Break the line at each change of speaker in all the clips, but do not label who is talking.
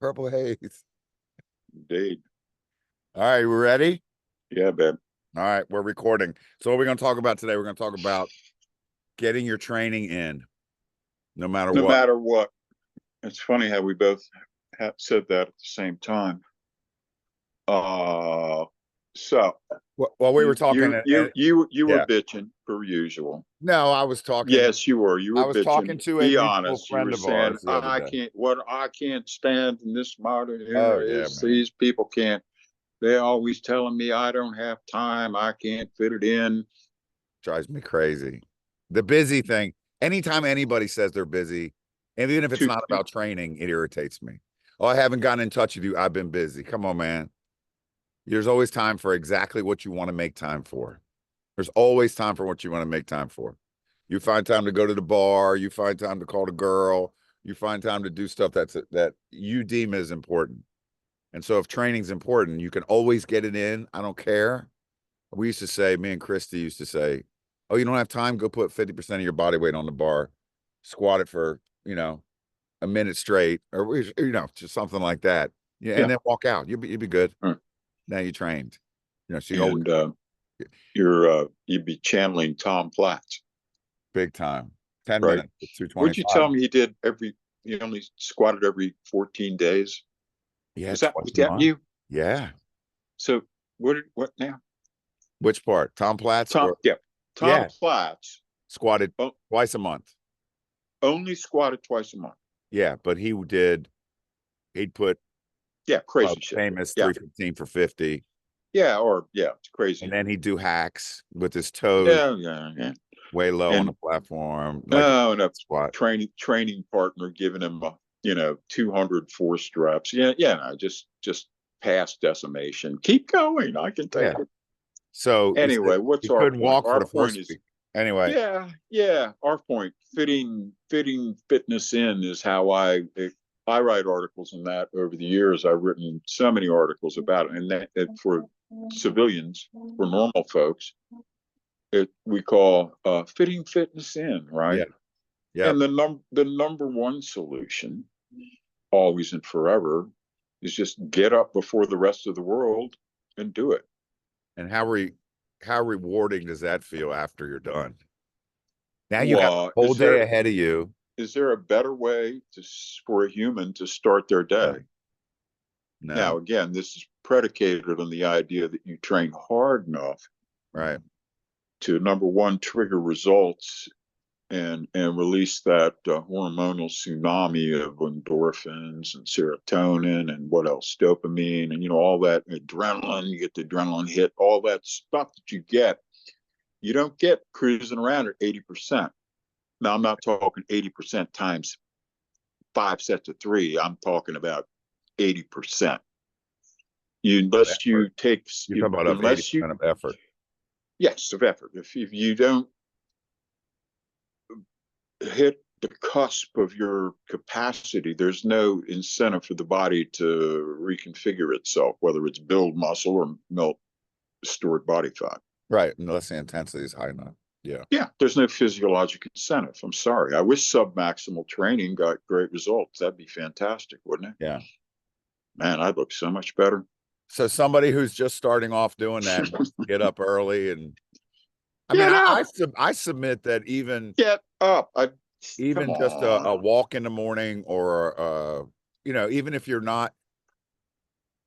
Purple haze.
Indeed.
All right, we ready?
Yeah, babe.
All right, we're recording. So what are we going to talk about today? We're going to talk about getting your training in, no matter
No
what.
matter what. It's funny how we both have said that at the same time. Uh, so
Well, we were talking,
you were
yeah.
bitching per usual.
No, I was talking.
Yes, you were. You
I
were
was
bitching.
talking to a
Be
mutual
honest. You
friend
were
of
saying,
ours the other day.
what I can't stand in this modern
Oh
era
yeah,
is
man,
these people can't. They're always telling me I don't have time. I can't fit it in.
drives me crazy. The busy thing. Anytime anybody says they're busy, and even if it's
To
not about training, it irritates me. Oh, I haven't gotten in touch with you. I've been busy. Come on, man. There's always time for exactly what you want to make time for. There's always time for what you want to make time for. You find time to go to the bar. You find time to call the girl. You find time to do stuff that you deem as important. And so if training's important, you can always get it in. I don't care. We used to say, me and Christy used to say, oh, you don't have time? Go put 50% of your body weight on the bar, squat it for, a minute straight, or, just something like that. Yeah. And
yeah.
then walk out. You'll be good. Now you trained. So you always,
And you'd be channeling Tom Platz.
big time. 10
Right.
minutes,
Would you
225.
tell me he only squatted every 14 days?
Yeah,
Was
twice a
that
month.
you?
Yeah.
So what now?
Which part? Tom Platz
Tom,
or
yeah. Tom
yeah,
Platz
squatted twice a month.
only squatted twice a month.
Yeah, but he'd put
Yeah, crazy shit.
famous
Yeah.
315 for 50.
Yeah, it's
And
crazy.
then he'd do hacks with his toes
Yeah.
way low on the
And
platform, like
and
squat.
training partner giving him 200 force reps. No, just past decimation. Keep going. I can take
Yeah.
it.
So he said
Anyway, what's
he
our
couldn't
point?
walk for
Our
the
point
first
is,
week. Anyway,
yeah. Our point, fitting fitness in is how I write articles in that over the years. I've written so many articles about it, and that for civilians, for normal folks, we call fitting fitness in, right?
yeah. Yeah.
And the number one solution, always and forever, is just get up before the rest of the world and do it.
And how rewarding does that feel after you're done? Now you got the
Well,
whole day ahead of you.
is there a better way for a human to start their day?
No.
Now,
No.
again, this is predicated on the idea that you train hard enough
Right.
to, number one, trigger results and release that hormonal tsunami of endorphins and serotonin and what else, dopamine, and all that adrenaline. You get the adrenaline hit, all that stuff that you get. You don't get cruising around at 80%. Now, I'm not talking 80% times 5 sets of three. I'm talking about 80%. Unless you
Effort.
take
You're talking about
unless you
80% of effort.
yes, of effort. If you don't hit the cusp of your capacity, there's no incentive for the body to reconfigure itself, whether it's build muscle or melt stored body fat.
Right. Unless the intensity is high enough. Yeah.
Yeah, there's no physiologic incentive. I'm sorry. I wish submaximal training got great results. That'd be fantastic, wouldn't it?
Yeah.
Man, I'd look so much better.
So somebody who's just starting off doing that wants to get up early, and I mean,
Get up.
I submit that even
Get up. Come
just a
on.
walk in the morning, or even if you're not,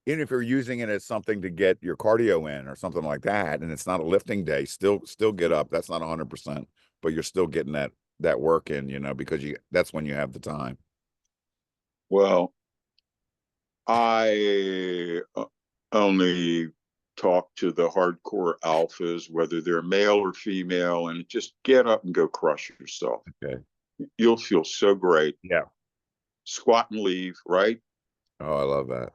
even if you're using it as something to get your cardio in or something like that, and it's not a lifting day, still get up. That's not 100%, but you're still getting that work in, because that's when you have the time.
Well, I only talk to the hardcore alphas, whether they're male or female, and just get up and go crush yourself.
Okay.
You'll feel so great.
Yeah.
Squat and leave, right?
Oh, I love that.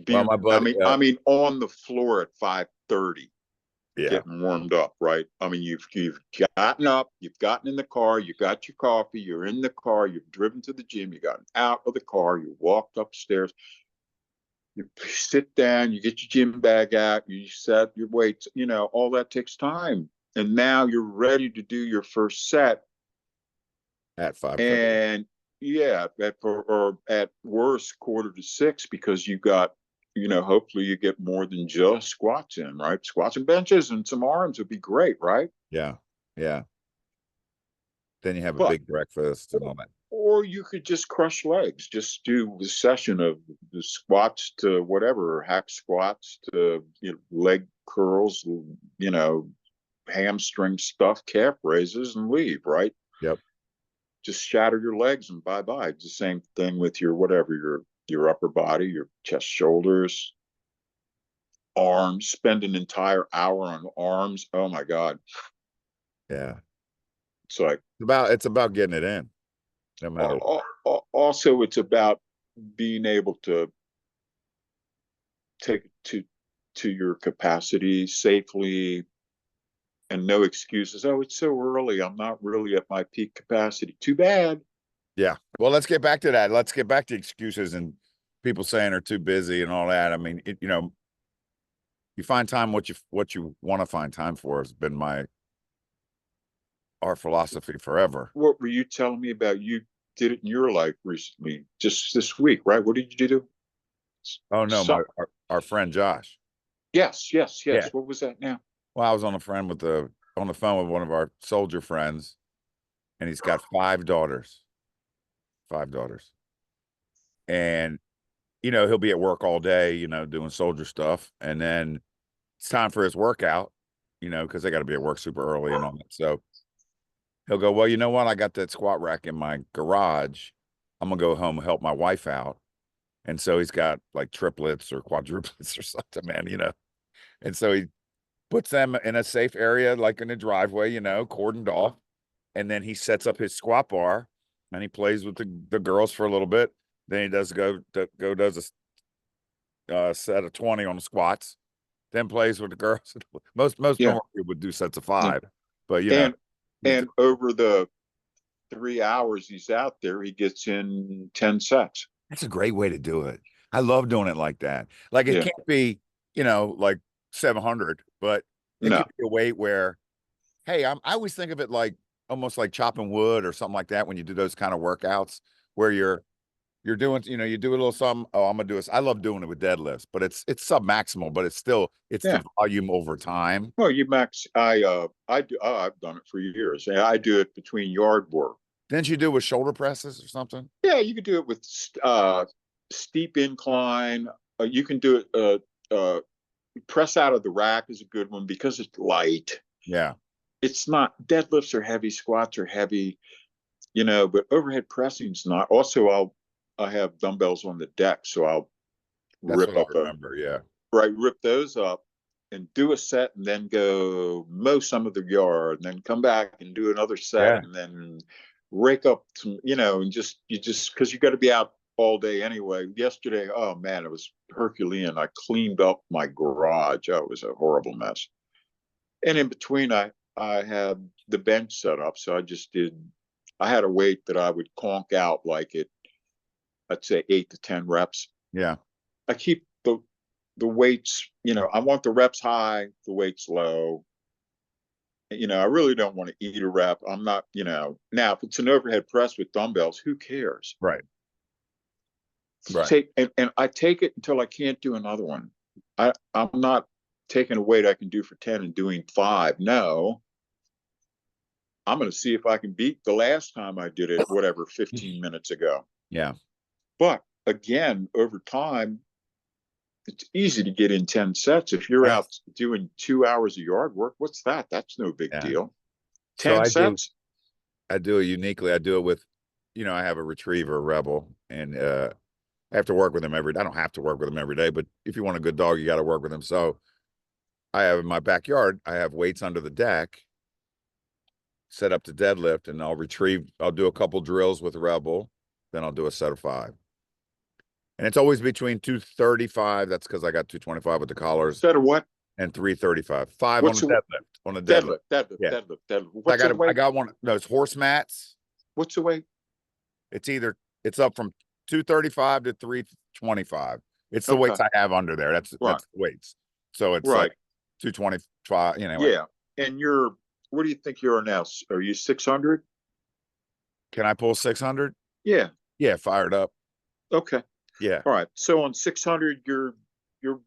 Well, my
I
buddy,
mean, on the floor at 5:30,
yeah,
getting warmed up, right? I mean, you've gotten up, you've gotten in the car, you got your coffee, you're in the car, you've driven to the gym, you gotten out of the car, you walked upstairs, you sit down, you get your gym bag out, you set your weights, all that takes time. And now you're ready to do your first set.
at 5:30.
And yeah, or at worst quarter to six, because you got, hopefully you get more than just squats in, right? Squats and benches and some arms would be great, right?
Yeah. Yeah. Then you have a
But
big breakfast and all that.
or you could just crush legs, just do the session of the squats to whatever, hack squats to leg curls, hamstring stuff, calf raises, and leave, right?
Yep.
Just shatter your legs and bye bye. It's the same thing with your whatever, your upper body, your chest, shoulders, arms. Spend an entire hour on arms. Oh my god,
Yeah.
it's like
It's about getting it in, no matter what.
also it's about being able to take it to your capacity safely, and no excuses. Oh, it's so early, I'm not really at my peak capacity. Too bad.
Yeah. Well, let's get back to that. Let's get back to excuses and people saying are too busy and all that. I mean, you find time what you want to find time for has been our philosophy forever.
What were you telling me about? You did it in your life recently, just this week, right? What did you do?
Oh no,
Some
our friend Josh.
Yes, yes,
Yeah.
yes. What was that now?
Well, I was on the phone with one of our soldier friends, and he's got five daughters. Five daughters. And he'll be at work all day, doing soldier stuff. And then it's time for his workout, because they got to be at work super early and all that. So he'll go, well, you know what? I got that squat rack in my garage. I'm gonna go home and help my wife out. And so he's got like triplets or quadruplets or something, man. And so he puts them in a safe area, like in the driveway, cordoned off. And then he sets up his squat bar and he plays with the girls for a little bit. Then he does a set of 20 on the squats, then plays with the girls. Most
Yeah,
normal people would do sets of
yeah.
5, but
And
he's
over the 3 hours he's out there, he gets in 10 sets.
that's a great way to do it. I love doing it like that. Like it
Yeah.
can't be, like 700, but it could
No.
be a weight where, hey, I always think of it like almost like chopping wood or something like that when you do those kind of workouts where you're doing, you do a little something. Oh, I'm gonna do this. I love doing it with deadlifts, but it's sub maximal, but it's
Yeah.
the volume over time.
Well, you max. I do. I've done it for years. And I do it between yard work.
Didn't you do with shoulder presses or something?
Yeah, you can do it with steep incline. You can do it. Press out of the rack is a good one because it's light.
Yeah,
It's not, deadlifts are heavy, squats are heavy, but overhead pressing's not. Also, I have dumbbells on the deck, so I'll
that's
rip
what I
up a
remember. Yeah,
right, rip those up and do a set, and then go mow some of the yard, and then come back and do another set,
yeah.
and then rake up some, and just because you got to be out all day anyway. Yesterday, oh man, it was Herculean. I cleaned up my garage. Oh, it was a horrible mess. And in between, I had the bench set up, so I just did. I had a weight that I would conk out like it. I'd say 8 to 10 reps.
Yeah,
I keep the weights. I want the reps high, the weights low. I really don't want to eat a rep. I'm not. Now if it's an overhead press with dumbbells, who cares?
right, right.
Take and I take it until I can't do another one. I'm not taking a weight I can do for 10 and doing 5. No, I'm going to see if I can beat the last time I did it, whatever, 15 minutes ago.
Yeah,
But again, over time, it's easy to get in 10 sets. If you're
yeah,
out doing 2 hours of yard work, what's that? That's no big
yeah.
deal.
So
10 sets?
I do it uniquely. I do it with, I have a retriever, a rebel, and I have to work with him every. I don't have to work with him every day, but if you want a good dog, you got to work with him. So I have in my backyard, I have weights under the deck set up to deadlift, and I'll do a couple drills with rebel, then I'll do a set of 5. And it's always between 235. That's because I got 225 with the collars
Set of what?
and 335. 5 on
What's
a
the
deadlift. On a deadlift.
deadlift? Deadlift,
Yeah.
deadlift, deadlift.
I
What's the
I
weight?
got one of those horse mats.
What's the weight?
It's up from 235 to 325. It's the
Okay.
weights I have under there.
Right.
That's the weights. So it's
Right.
like 225,
Yeah. And what do you think you are now? Are you 600?
can I pull 600?
Yeah.
Yeah, fired up.
Okay.
Yeah.
All right. So on 600, you're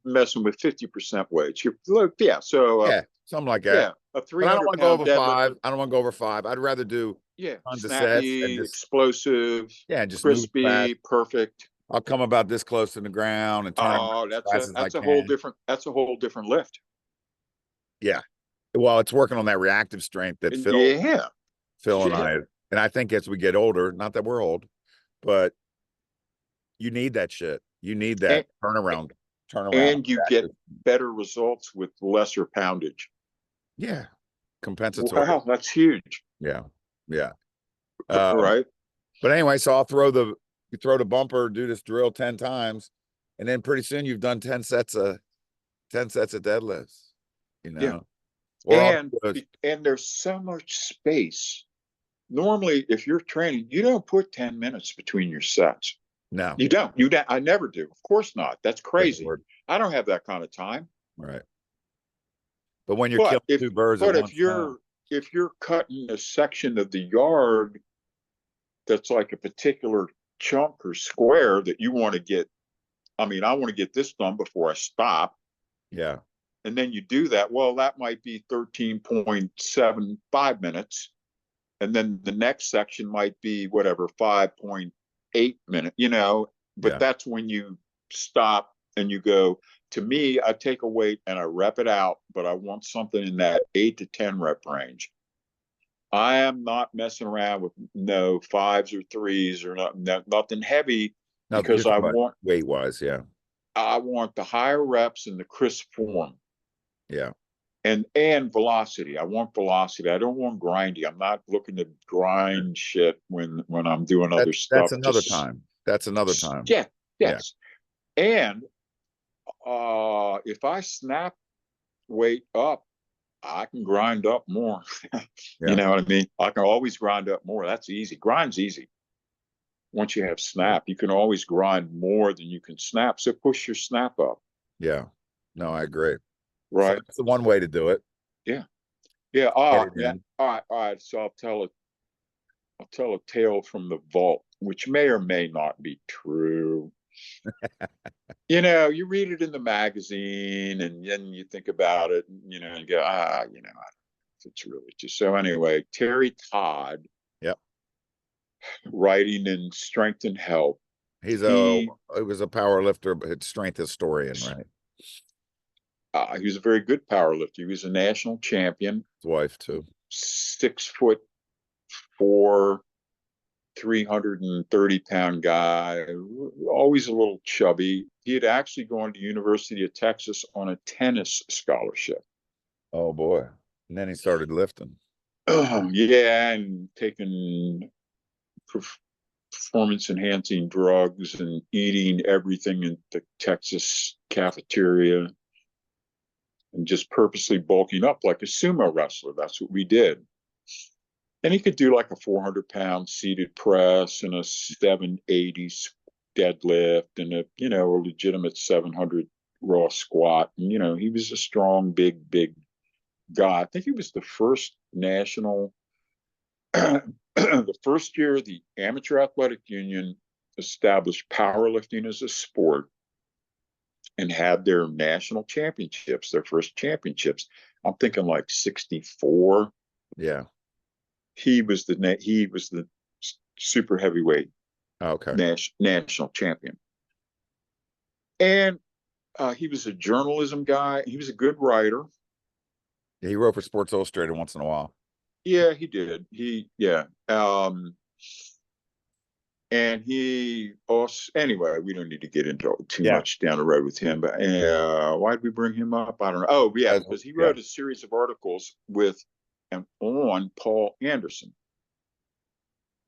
messing with 50% weights. You're look, yeah. So
Yeah, something like that.
yeah, a
But I don't
300
want to go
pound
over
deadlift.
5. I don't want to go over 5. I'd rather do
Yeah,
tons of sets and
snappy,
just,
explosive,
yeah, just move fast.
crispy, perfect.
I'll come about this close to the ground and turn around
Oh,
as fast as I
that's a whole
can.
different lift.
Yeah. Well, it's working on that reactive strength that
And
Phil and
yeah,
I think as we get older, not that we're old, but you need that shit. You need
and
that turnaround.
and you get better results with lesser poundage.
Yeah. Compensatory.
Wow, that's huge.
Yeah. Yeah. Um,
Right?
but anyway, so you throw the bumper, do this drill 10 times, and then pretty soon you've done 10 sets of deadlifts, you
Yeah.
know, or all those.
And there's so much space. Normally, if you're training, you don't put 10 minutes between your sets.
No.
You don't. You don't. I never do. Of course not. That's
Good
crazy.
Lord.
I don't have that kind of time.
Right. But when you're
But
killing two birds at one stone,
if you're cutting a section of the yard that's like a particular chunk or square that you want to get, I mean, I want to get this done before I stop.
yeah.
And then you do that. Well, that might be 13.75 minutes. And then the next section might be whatever, 5.8 minutes, but
Yeah.
that's when you stop and you go, to me, I take a weight and I rep it out, but I want something in that 8 to 10 rep range. I am not messing around with no fives or threes or nothing heavy
No, you're
because
talking about weight wise. Yeah.
I want the higher reps and the crisp form
Yeah.
and velocity. I want velocity. I don't want grindy. I'm not looking to grind shit when I'm doing other
That's
stuff.
another
Just
time. That's another time.
yeah,
Yeah.
yes. And if I snap weight up, I can grind up more. You
Yeah.
know what I mean? I can always grind up more. That's easy. Grind's easy. Once you have snap, you can always grind more than you can snap. So push your snap up.
Yeah. No, I agree. So
Right.
that's the one way to do it.
Yeah. Yeah.
Get it
Yeah.
in.
All right. All right. So I'll tell a tale from the vault, which may or may not be true. You read it in the magazine and then you think about it, and, and go, I don't know if it's really just so. Anyway, Terry Todd,
Yep.
writing in Strength and Health, he
He was a power lifter, but strength historian, right?
he was a very good power lifter. He was a national champion,
His wife too.
6'4", 330-pound guy, always a little chubby. He had actually gone to University of Texas on a tennis scholarship.
Oh boy. And then he started lifting.
Yeah, and taking performance enhancing drugs and eating everything in the Texas cafeteria and just purposely bulking up like a sumo wrestler. That's what we did. And he could do like a 400-pound seated press and a 780 deadlift and a legitimate 700 raw squat. And, he was a strong, big guy. I think he was the first national, the first year the Amateur Athletic Union established powerlifting as a sport and had their national championships, their first championships. I'm thinking like 64.
Yeah.
He was the super heavyweight
Okay.
national champion. And he was a journalism guy. He was a good writer.
Yeah, he wrote for Sports Illustrated once in a while.
Yeah, he did. And he also, anyway, we don't need to get into too much down the road with him, but why did we bring him up? I don't know. Oh, yeah, because he wrote a series of articles with and on Paul Anderson,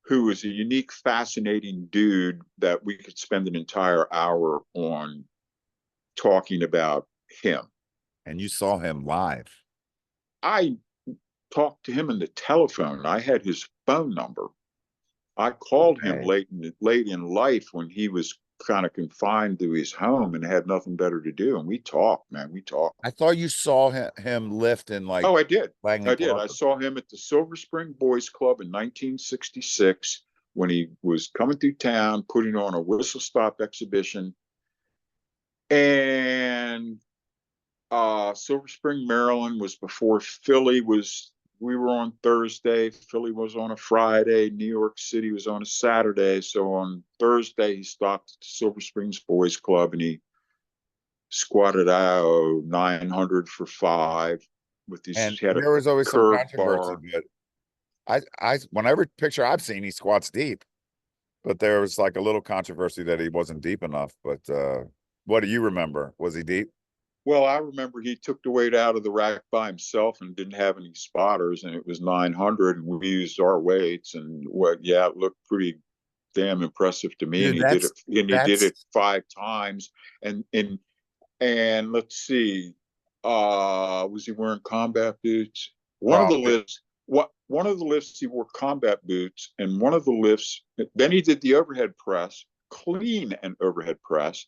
who is a unique, fascinating dude that we could spend an entire hour on talking about him.
And you saw him live.
I talked to him on the telephone. I had his phone number. I called him late in life when he was kind of confined to his home and had nothing better to do. And we talked, man. We talked.
I thought you saw him lift in like.
Oh, I did.
Langley
I did.
Club.
I saw him at the Silver Spring Boys Club in 1966 when he was coming through town, putting on a whistle stop exhibition. And Silver Spring, Maryland was before Philly was. We were on Thursday. Philly was on a Friday. New York City was on a Saturday. So on Thursday, he stopped at the Silver Springs Boys Club and he squatted out 900 for 5 with these.
And
He had a
there was always some
curved
controversy,
bar.
but whenever picture I've seen, he squats deep, but there was like a little controversy that he wasn't deep enough. But what do you remember? Was he deep?
Well, I remember he took the weight out of the rack by himself and didn't have any spotters, and it was 900, and we used our weights, and it looked pretty damn impressive to me. And
Dude,
he did it, and he did
that's
it 5 times. And let's see, was he wearing combat boots? One of the
probably.
lifts, one of the lifts he wore combat boots, and one of the lifts, then he did the overhead press, clean and overhead press.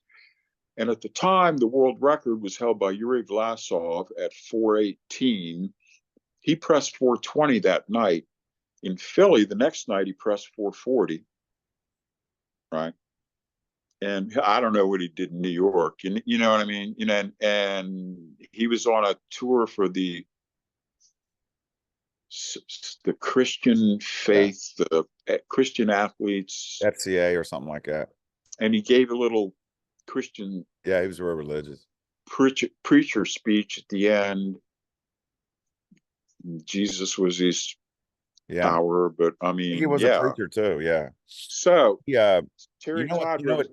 And at the time, the world record was held by Yuri Vlasov at 418. He pressed 420 that night. In Philly, the next night, he pressed 440. Right. And I don't know what he did in New York. You know what I mean? You know, and he was on a tour for the Christian faith, the Christian athletes.
FCA or something like that.
And he gave a little Christian.
Yeah, he was real religious.
Preacher speech at the end. Jesus was his power, but I mean,
he was a preacher too. Yeah.
So
Terry Todd
wrote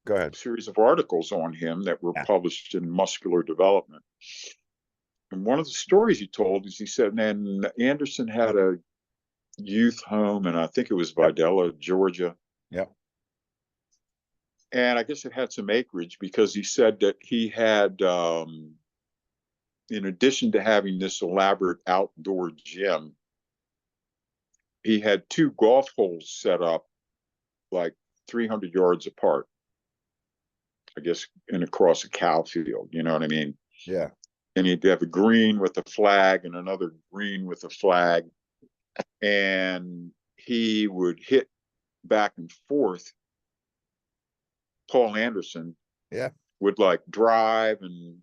a series of articles on him that were published in Muscular Development. And one of the stories he told is he said, man, Anderson had a youth home, and I think it was Videla, Georgia.
Yep.
And I guess it had some acreage because he said that he had, in addition to having this elaborate outdoor gym, he had 2 golf holes set up like 300 yards apart, I guess, and across a cow field. You know what I mean?
Yeah.
And he'd have a green with a flag and another green with a flag. And he would hit back and forth. Paul Anderson would like drive and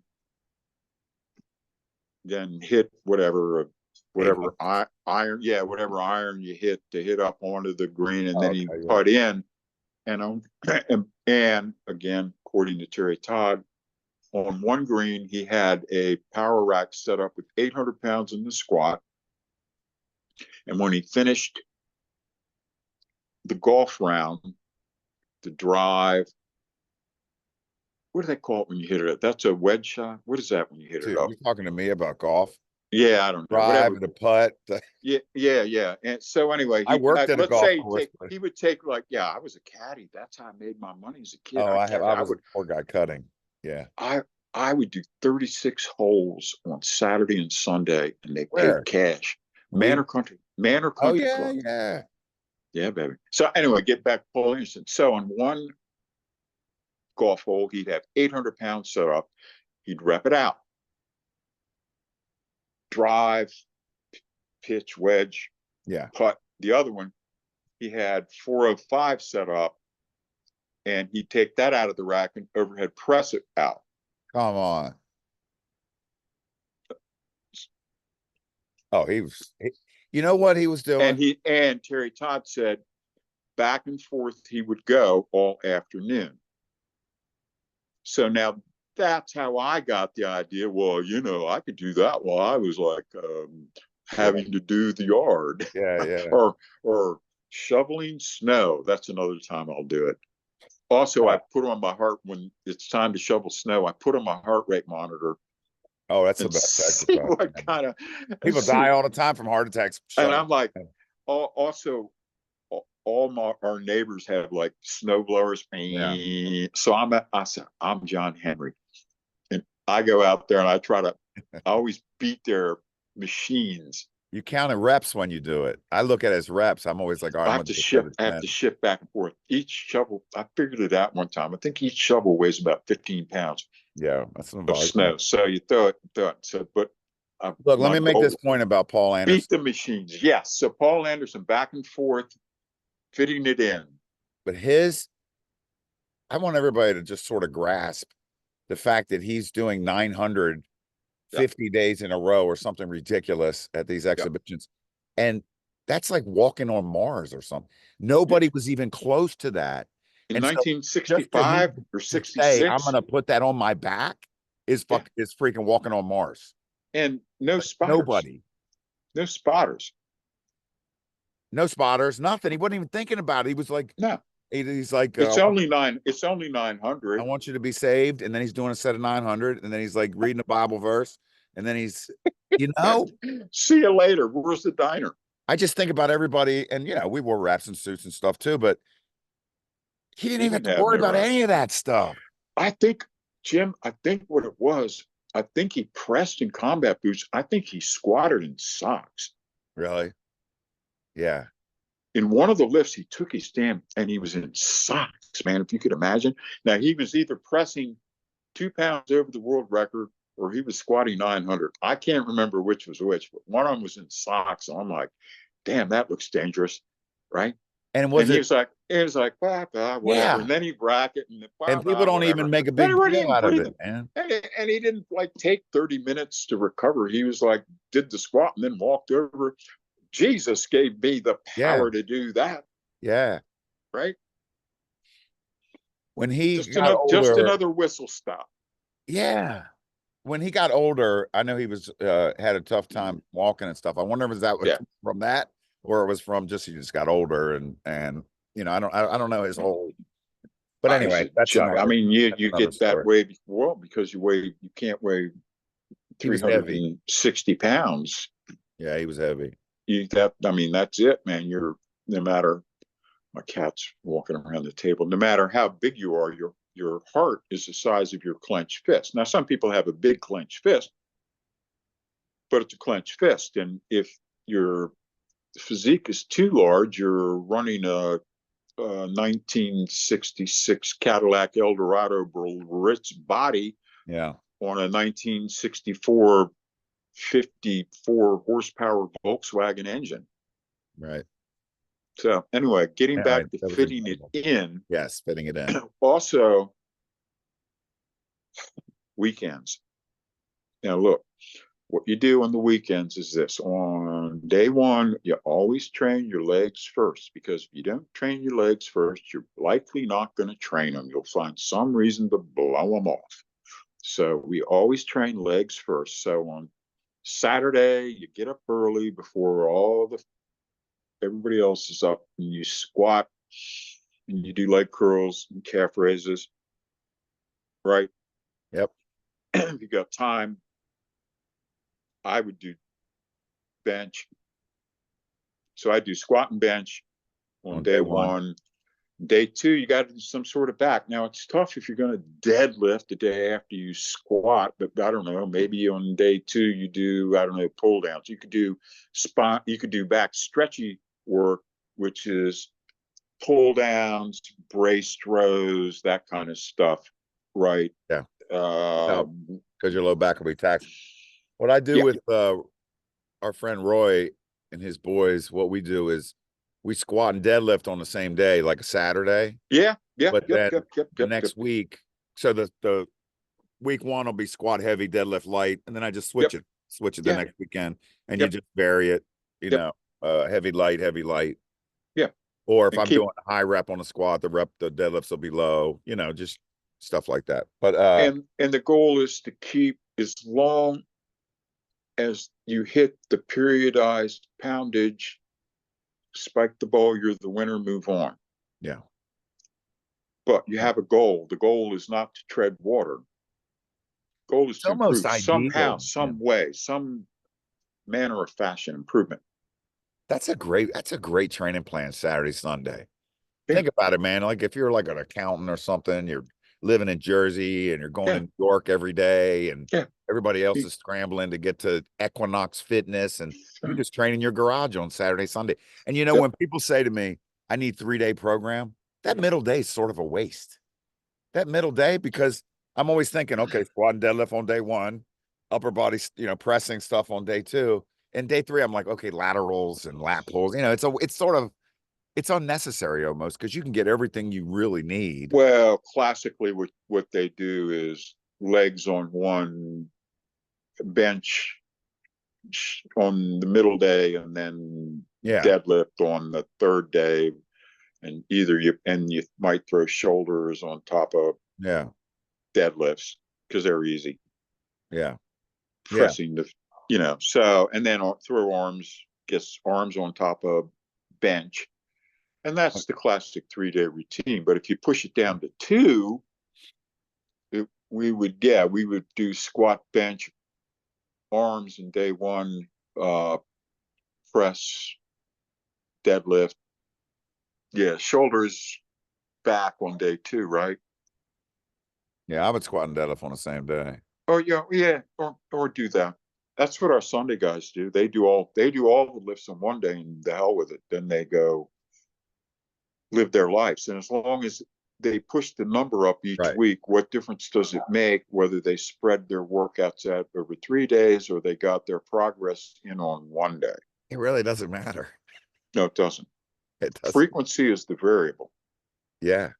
then hit whatever iron, whatever iron you hit to hit up onto the green, and then he putt in. And again, according to Terry Todd, on one green he had a power rack set up with 800 pounds in the squat, and when he finished the golf round, the drive, what do they call it when you hit it up? That's a wedge shot. What is that when you hit it up?
You're talking to me about golf?
Yeah, I don't know.
Drive and a putt.
Yeah. And so anyway,
I worked at a golf course.
He would take like, I was a caddy. That's how I made my money as a kid.
Oh, I was a poor guy cutting. Yeah.
I would do 36 holes on Saturday and Sunday, and they paid cash. Manor Country Club.
Yeah.
Yeah, baby. So anyway, get back to Paul Anderson. So on one golf hole, he'd have 800 pounds set up. He'd rep it out. Drive, pitch, wedge, putt. The other one, he had 405 set up, and he'd take that out of the rack and overhead press it out.
Come on. Oh, you know what he was doing?
And Terry Todd said back and forth he would go all afternoon. So now that's how I got the idea. Well, I could do that while I was like having to do the yard.
Yeah.
or shoveling snow. That's another time I'll do it. Also, I put on my heart when it's time to shovel snow. I put on my heart rate monitor.
Oh, that's the best exercise.
What kind of
people die all the time from heart attacks.
And I'm like, also, all our neighbors have like snow blowers. Yeah. So I said, I'm John Henry, and I go out there and I always beat their machines.
You count in reps when you do it. I look at it as reps. I'm always like, all right,
I have to shift back and forth. Each shovel, I figured it out one time. I think each shovel weighs about 15 pounds.
Yeah, that's
of snow. So you throw it. So, but
Look, let
my
me make this
goal,
point about Paul
beat
Anderson.
the machines. Yes. So Paul Anderson back and forth, fitting it in.
But I want everybody to just sort of grasp the fact that he's doing 950
Yeah.
days in a row or something ridiculous at these
Yeah.
exhibitions. And that's like walking on Mars or something.
Yeah.
Nobody was even close to that.
In
And so just for him
1965 or
to say, I'm
66,
going to put that on my back
yeah,
is freaking walking on Mars.
and no spotters,
Nobody,
no spotters.
no spotters, nothing. He wasn't even thinking about it. He was like,
No,
he's like,
it's only nine. It's only
I
900.
want you to be saved. And then he's doing a set of 900. And then he's like reading a Bible verse. And then he's, you know,
See you later. Where's the diner?
I just think about everybody. And, we wore wraps and suits and stuff too, but he didn't
He
even have
didn't
to
have
worry
no
about
wraps.
any of that stuff.
I think, Jim, I think what it was, I think he pressed in combat boots. I think he squatted in socks.
Really? Yeah.
In one of the lifts, he took his stand and he was in socks, man, if you could imagine. Now, he was either pressing 2 pounds over the world record or he was squatting 900. I can't remember which was which, but one of them was in socks. So I'm like, damn, that looks dangerous, right?
And
And
was it,
he was like, whatever.
yeah.
And then he bracket and
And people don't even
whatever.
make a
Then he
big
wasn't
deal
even
out of it,
breathing.
man.
And he didn't like take 30 minutes to recover. He was like, did the squat and then walked over. Jesus gave me the
Yeah.
power to do that,
Yeah.
right?
When he got
Just
older,
another whistle stop.
yeah. When he got older, I know he was had a tough time walking and stuff. I wonder if that was
Yeah.
from that or it was from just he just got older and I don't know his whole. But anyway,
I mean,
that's
you
another
get that
story.
way well because you can't weigh
He was heavy.
360 pounds.
Yeah, he was heavy.
I mean, that's it, man. No matter, my cat's walking around the table, no matter how big you are, your heart is the size of your clenched fist. Now, some people have a big clenched fist, but it's a clenched fist. And if your physique is too large, you're running a 1966 Cadillac Eldorado Ritz body
Yeah.
on a 1964 54 horsepower Volkswagen engine.
Right.
So anyway, getting
Anyway,
back to
that was
fitting it
incredible.
in,
Yes, fitting it in.
also weekends. Now look, what you do on the weekends is this. On day one, you always train your legs first, because if you don't train your legs first, you're likely not going to train them. You'll find some reason to blow them off. So we always train legs first. So on Saturday, you get up early before everybody else is up, and you squat and you do leg curls and calf raises, right?
Yep.
If you got time, I would do bench. So I do squat and bench on
On day
day
one.
one. Day two, you got to do some sort of back. Now, it's tough if you're going to deadlift the day after you squat, but I don't know, maybe on day two, you do, I don't know, pull downs. You could do you could do back stretchy work, which is pull downs, braced rows, that kind of stuff, right?
Yeah.
Uh,
No, because your low back will be taxed. What I do
yeah,
with our friend Roy and his boys, what we do is we squat and deadlift on the same day, like a Saturday.
yeah, yeah,
But
yep,
then
yep, yep,
the
yep, yep,
next week, so the week one will be squat heavy, deadlift light, and then I just
yep,
switch it the
yeah,
next weekend, and you
yep,
just vary it,
yep,
heavy light, heavy light.
yeah,
Or if
and
I'm
keep
doing a high rep on a squat, the deadlifts will be low, just stuff like that. But
and the goal is to keep as long as you hit the periodized poundage, spike the ball, you're the winner, move on.
yeah,
But you have a goal. The goal is not to tread water. The goal is
it's
to
almost
improve somehow,
ideal.
some way, some manner of fashion improvement.
That's a great training plan, Saturday, Sunday.
Yeah,
Think about it, man. Like if you're like an accountant or something, you're living in Jersey and you're going to
yeah,
New York every day, and
yeah.
everybody else
You,
is scrambling to get to Equinox Fitness, and you
uh,
just train in your garage on Saturday, Sunday. And
yep,
when people say to me, I need 3-day program, that middle day is sort of a waste. That middle day, because I'm always thinking, okay, squat and deadlift on day one, upper body, pressing stuff on day 2. And day 3, I'm like, okay, laterals and lat pulls. It's sort of it's unnecessary almost because you can get everything you really need.
Well, classically, what they do is legs on one, bench on the middle day, and then
Yeah,
deadlift on the third day. And you might throw shoulders on top of
yeah,
deadlifts because they're easy.
yeah, yeah.
Pressing so, and then throw arms, gets arms on top of bench. And that's the classic 3-day routine. But if you push it down to 2, we would do squat, bench, arms in day 1, press, deadlift, shoulders, back on day 2, right?
Yeah, I would squat and deadlift on the same day.
Or do that. That's what our Sunday guys do. They do all the lifts on one day, and the hell with it. Then they go live their lives. And as long as they push the number up each
Right.
week, what difference does it make whether they spread their workouts out over 3 days or they got their progress in on one day?
It really doesn't matter.
No, it doesn't.
It doesn't.
Frequency is the variable.
Yeah.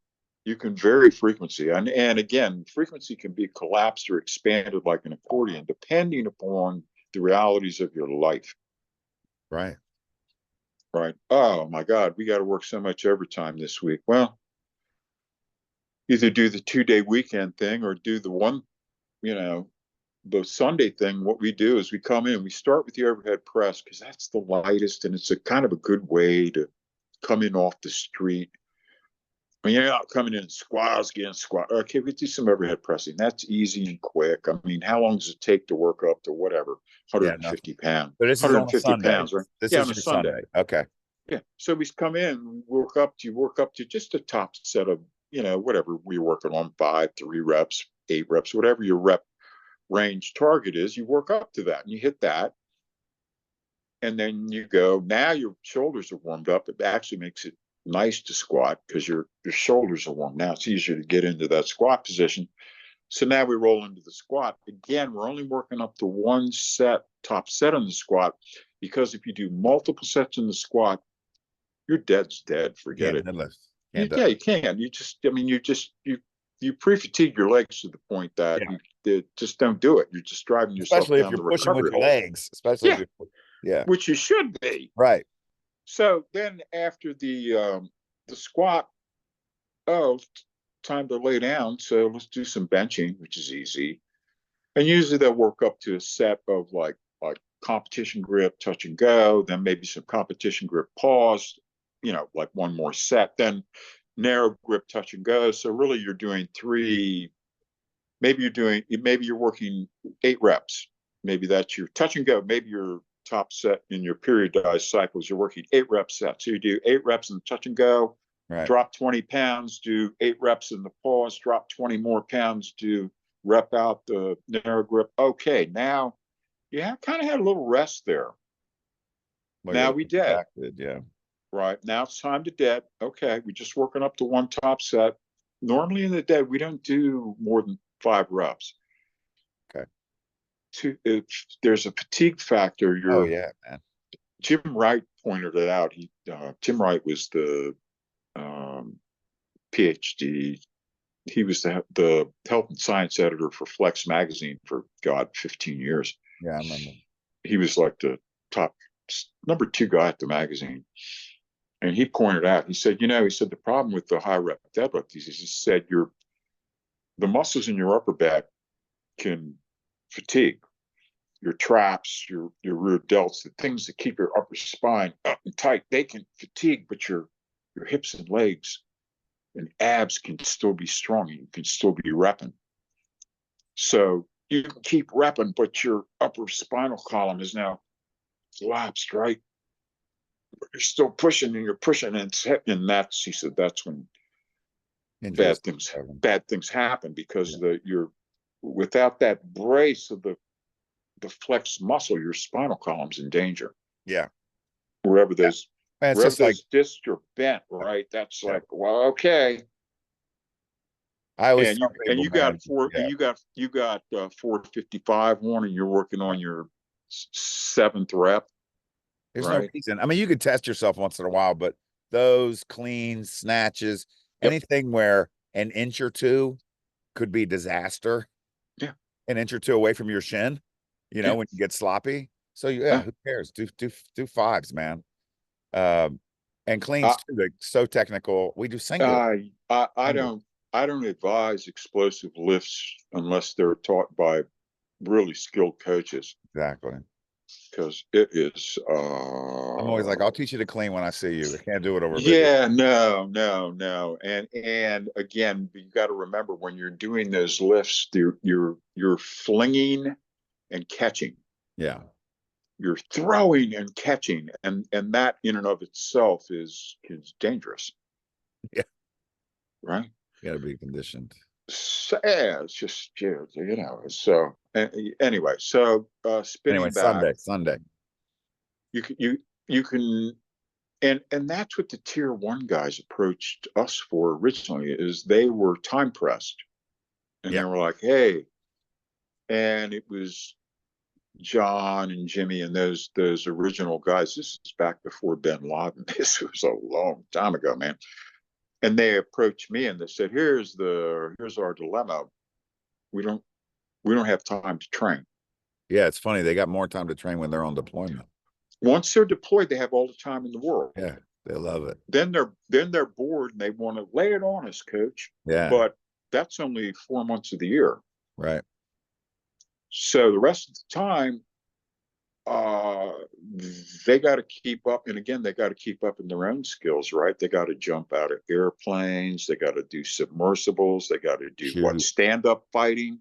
You can vary frequency. And again, frequency can be collapsed or expanded like an accordion, depending upon the realities of your life.
Right.
Right. Oh my God, we got to work so much overtime this week. Well, either do the 2-day weekend thing or do you know, the Sunday thing. What we do is we come in, we start with the overhead press because that's the lightest, and it's a kind of a good way to come in off the street. When you're not coming in squats, getting squat. Okay, we do some overhead pressing. That's easy and quick. I mean, how long does it take to work up to whatever,
Yeah,
150
nothing.
pounds?
But this is on a
150
Sunday.
pounds, right?
This
Yeah,
is
on a
your
Sunday.
Sunday. Okay.
Yeah. So we come in, work up to just a top set of, whatever we're working on, 5, 3 reps, 8 reps, whatever your rep range target is, you work up to that and you hit that. And then you go, now your shoulders are warmed up. It actually makes it nice to squat because your shoulders are warm. Now it's easier to get into that squat position. So now we roll into the squat. Again, we're only working up to one top set on the squat, because if you do multiple sets in the squat, you're dead's dead.
You
Forget
can't
it.
deadlift.
You,
Can't deadlift.
yeah, you can. You pre-fatigue your legs to the point that
Yeah.
you just don't do it. You're just driving yourself
Especially if
down
you're
the
pushing with
recovery
your
hole.
legs. Especially if
Yeah,
you're yeah.
which you should be.
Right.
So then after the squat, oh, time to lay down. So let's do some benching, which is easy. And usually they'll work up to a set of like competition grip, touch and go, then maybe some competition grip pause, like one more set, then narrow grip, touch and go. So really you're doing 3, maybe you're working 8 reps. Maybe that's your touch and go. Maybe your top set in your periodized cycles, you're working 8 rep sets. So you do 8 reps in the touch and go,
Right.
drop 20 pounds, do 8 reps in the pause, drop 20 more pounds, do rep out the narrow grip. Okay, now you kind of had a little rest there.
Well,
Now
you're
we dead.
distracted. Yeah.
Right, now it's time to dead. Okay, we're just working up to one top set. Normally in the dead, we don't do more than 5 reps.
Okay.
If there's a fatigue factor,
Oh yeah, man.
Jim Wright pointed it out. Jim Wright was the PhD. He was the health and science editor for Flex magazine for 15 years.
Yeah, I remember.
He was like the top number 2 guy at the magazine. And he pointed out, he said, the problem with the high rep deadlift is, he said, the muscles in your upper back can fatigue. Your traps, your rear delts, the things that keep your upper spine up and tight, they can fatigue, but your hips and legs and abs can still be strong. You can still be repping. So you can keep repping, but your upper spinal column is now collapsed, right? But you're still pushing and you're pushing, and that's, he said, that's when
Injuries.
bad things happen, because you're without that brace of the flexed muscle, your spinal column's in danger.
Yeah.
Wherever
Yeah.
those
And it's
wherever
just like
those discs are bent, right? That's like, well, okay.
I always
And
tell people, man, yeah,
you got 455 on, and you're working on your seventh rep,
there's no
right?
reason. I mean, you could test yourself once in a while, but those clean snatches,
Yep.
anything where an inch or two could be disaster,
Yeah.
an inch or two away from your shin,
Yeah.
when you get sloppy. So yeah,
Yeah.
who cares? Do fives, man. Um, and cleans
I,
too, like so technical. We do single.
I
Single.
don't advise explosive lifts unless they're taught by really skilled coaches,
Exactly.
because it is
I'm always like, I'll teach you to clean when I see you. I can't do it over video.
yeah, no. And again, you got to remember when you're doing those lifts, you're flinging and catching.
Yeah.
You're throwing and catching, and that in and of itself is dangerous,
Yeah.
right?
You got to be conditioned.
So, yeah, it's just so anyway, so
Anyway,
spinning back,
Sunday.
you can, and that's what the tier one guys approached us for originally, is they were time pressed, and
Yeah.
they were like, hey, and it was John and Jimmy and those original guys. This is back before bin Laden. This was a long time ago, man. And they approached me and they said, here's our dilemma. We don't we don't have time to train.
Yeah. It's funny. They got more time to train when they're on deployment.
Once they're deployed, they have all the time in the world.
Yeah. They love it.
Then they're bored and they want to lay it on us, coach.
Yeah.
But that's only 4 months of the year.
Right.
So the rest of the time, uh they got to keep up, and again they got to keep up in their own skills, right? They got to jump out of airplanes, they got to do submersibles, they got to do what,
Shoot.
stand up fighting,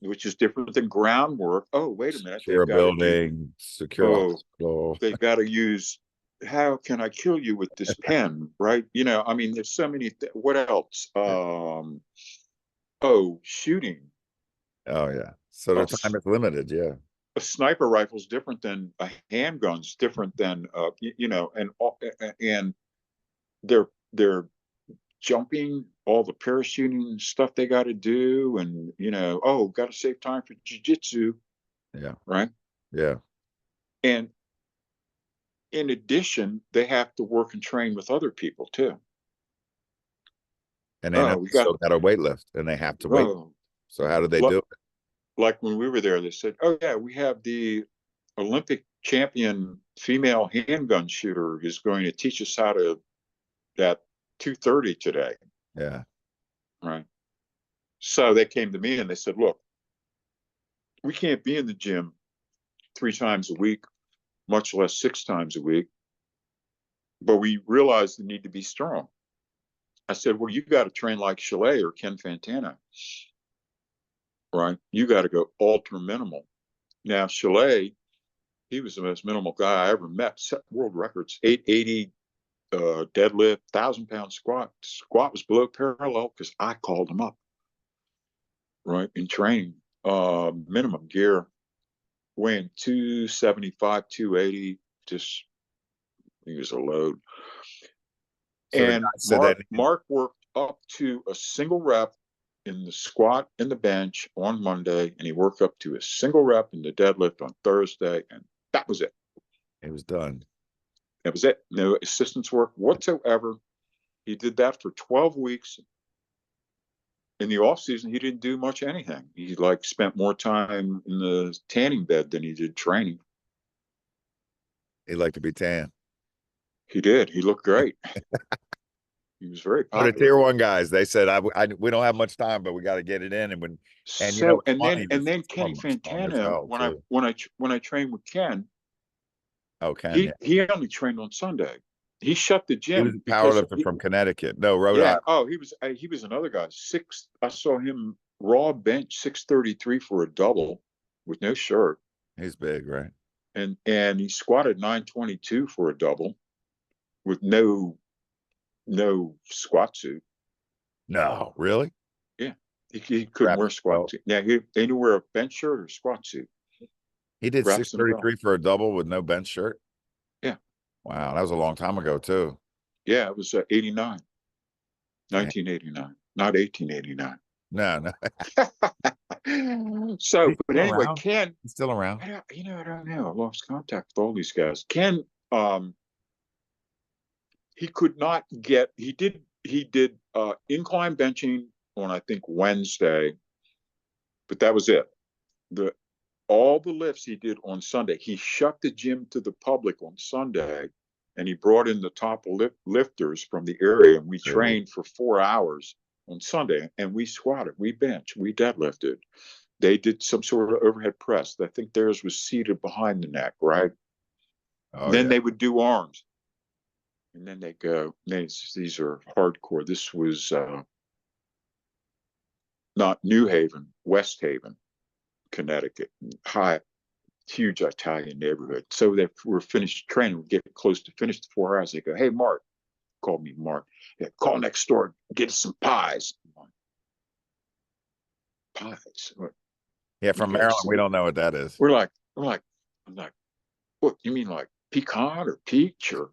which is different than groundwork. Oh, wait a minute,
Secure
they've
a
got to do,
building, secure a
oh,
hospital.
they've got to use, how can I kill you with this pen, right? I mean, there's so many what else, oh, shooting,
Oh yeah. So
a,
their time is limited. Yeah.
a sniper rifle is different than a handgun's different than and they're jumping, all the parachuting stuff they got to do, and oh, got to save time for jujitsu,
Yeah.
right?
Yeah.
And in addition, they have to work and train with other people too.
And then
Oh,
they
we got,
still got to weight lift and they have to wait.
oh,
So how do they do it?
like when we were there, they said, oh yeah, we have the Olympic champion female handgun shooter is going to teach us how to at 2:30 today,
Yeah.
right? So they came to me and they said, look, we can't be in the gym 3 times a week, much less 6 times a week, but we realize the need to be strong. I said, well, you got to train like Chalet or Ken Fantana, right? You got to go ultra minimal. Now, Chalet, he was the most minimal guy I ever met, set world records, 880 deadlift, 1,000-pound squat. Squat was below parallel because I called him up, right, in training. Minimum gear, weighing 275, 280, just he was a load.
So the guy
And
said that.
Mark worked up to a single rep in the squat and the bench on Monday, and he worked up to a single rep in the deadlift on Thursday, and that was it.
It was done.
That was it. No assistance work whatsoever. He did that for 12 weeks. In the off season, he didn't do much anything. He spent more time in the tanning bed than he did training.
He liked to be tan.
He did. He looked great. He was very
But the
popular.
tier one guys, they said, we don't have much time, but we got to get it in. And
So
it's funny.
and
This
then
is
Kenny
strong as
Fantana,
hell too.
when I trained with Ken,
Oh, Ken,
he
yeah.
he only trained on Sunday. He shut the
He was
gym
a
because
powerlifter from Connecticut. No, Rhode
yeah.
Island.
Oh, he was another guy. I saw him raw bench 633 for a double with no shirt,
He's big, right?
and he squatted 922 for a double with no squat suit.
No, really?
Yeah, he couldn't
Crap.
wear squat
Well,
suit. Yeah, he didn't wear a bench shirt or squat suit.
he did
Wraps in a belt.
633 for a double with no bench shirt.
Yeah,
Wow, that was a long time ago too.
yeah. It was 89,
Damn.
1989. not 1889.
No, no.
So,
He's
but
still
anyway,
around.
Ken,
He's still around.
I don't know. I lost contact with all these guys. Ken, he could not get. He did incline benching on I think Wednesday, but that was it. The all the lifts he did on Sunday. He shut the gym to the public on Sunday, and he brought in the top lifters from the area, and we
Sweet.
trained for 4 hours on Sunday, and we squatted, we benched, we deadlifted. They did some sort of overhead press. I think theirs was seated behind the neck, right?
Oh
Then
yeah.
they would do arms, and then they go. These are hardcore. This was not New Haven, West Haven, Connecticut, high, huge Italian neighborhood. So they were finished training, we get close to finish the 4 hours. They go, "Hey, Mark," called me Mark. Yeah, "call next door, get us some pies." Pies? What?
Yeah,
You
from
guys
Maryland, we
say?
don't know what that is.
I'm like, what? You mean like pecan or peach or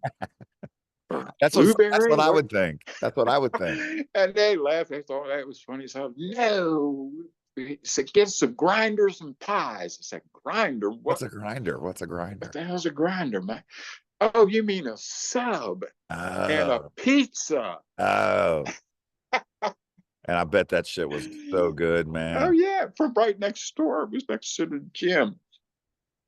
That's
blueberry?
what I
What?
would think. That's what I would think.
And they laughed. They thought that was funny. So no, he said, "Get some grinders and pies." I said, "Grinder?
What's
What?
a grinder? What's a
What
grinder?
the hell's a grinder, man?" "Oh, you mean a sub and a
Oh,
pizza?"
oh. And I bet that shit was so good,
Oh
man.
yeah, from right next door. It was next to the gym.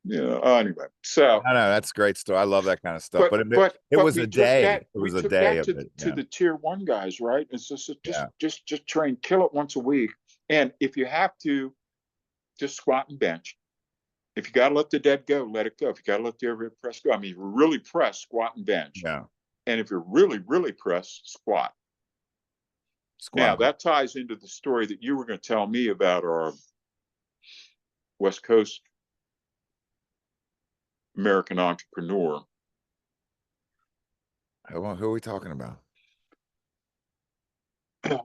Yeah. Anyway, so
I know that's great stuff. I love that kind of stuff.
but
But
but
it
but
was
we
a
took
day.
that
It
we
was a
took
day
that
of it.
to
Yeah.
the tier one guys, right? It's
Yeah.
just train, kill it once a week. And if you have to, just squat and bench. If you gotta let the dead go, let it go. If you gotta let the overhead press go, I mean, if you're really press, squat and bench.
Yeah.
And if you're really, really press, squat. Now
Squat.
that ties into the story that you were going to tell me about our West Coast American entrepreneur.
Who are we talking about?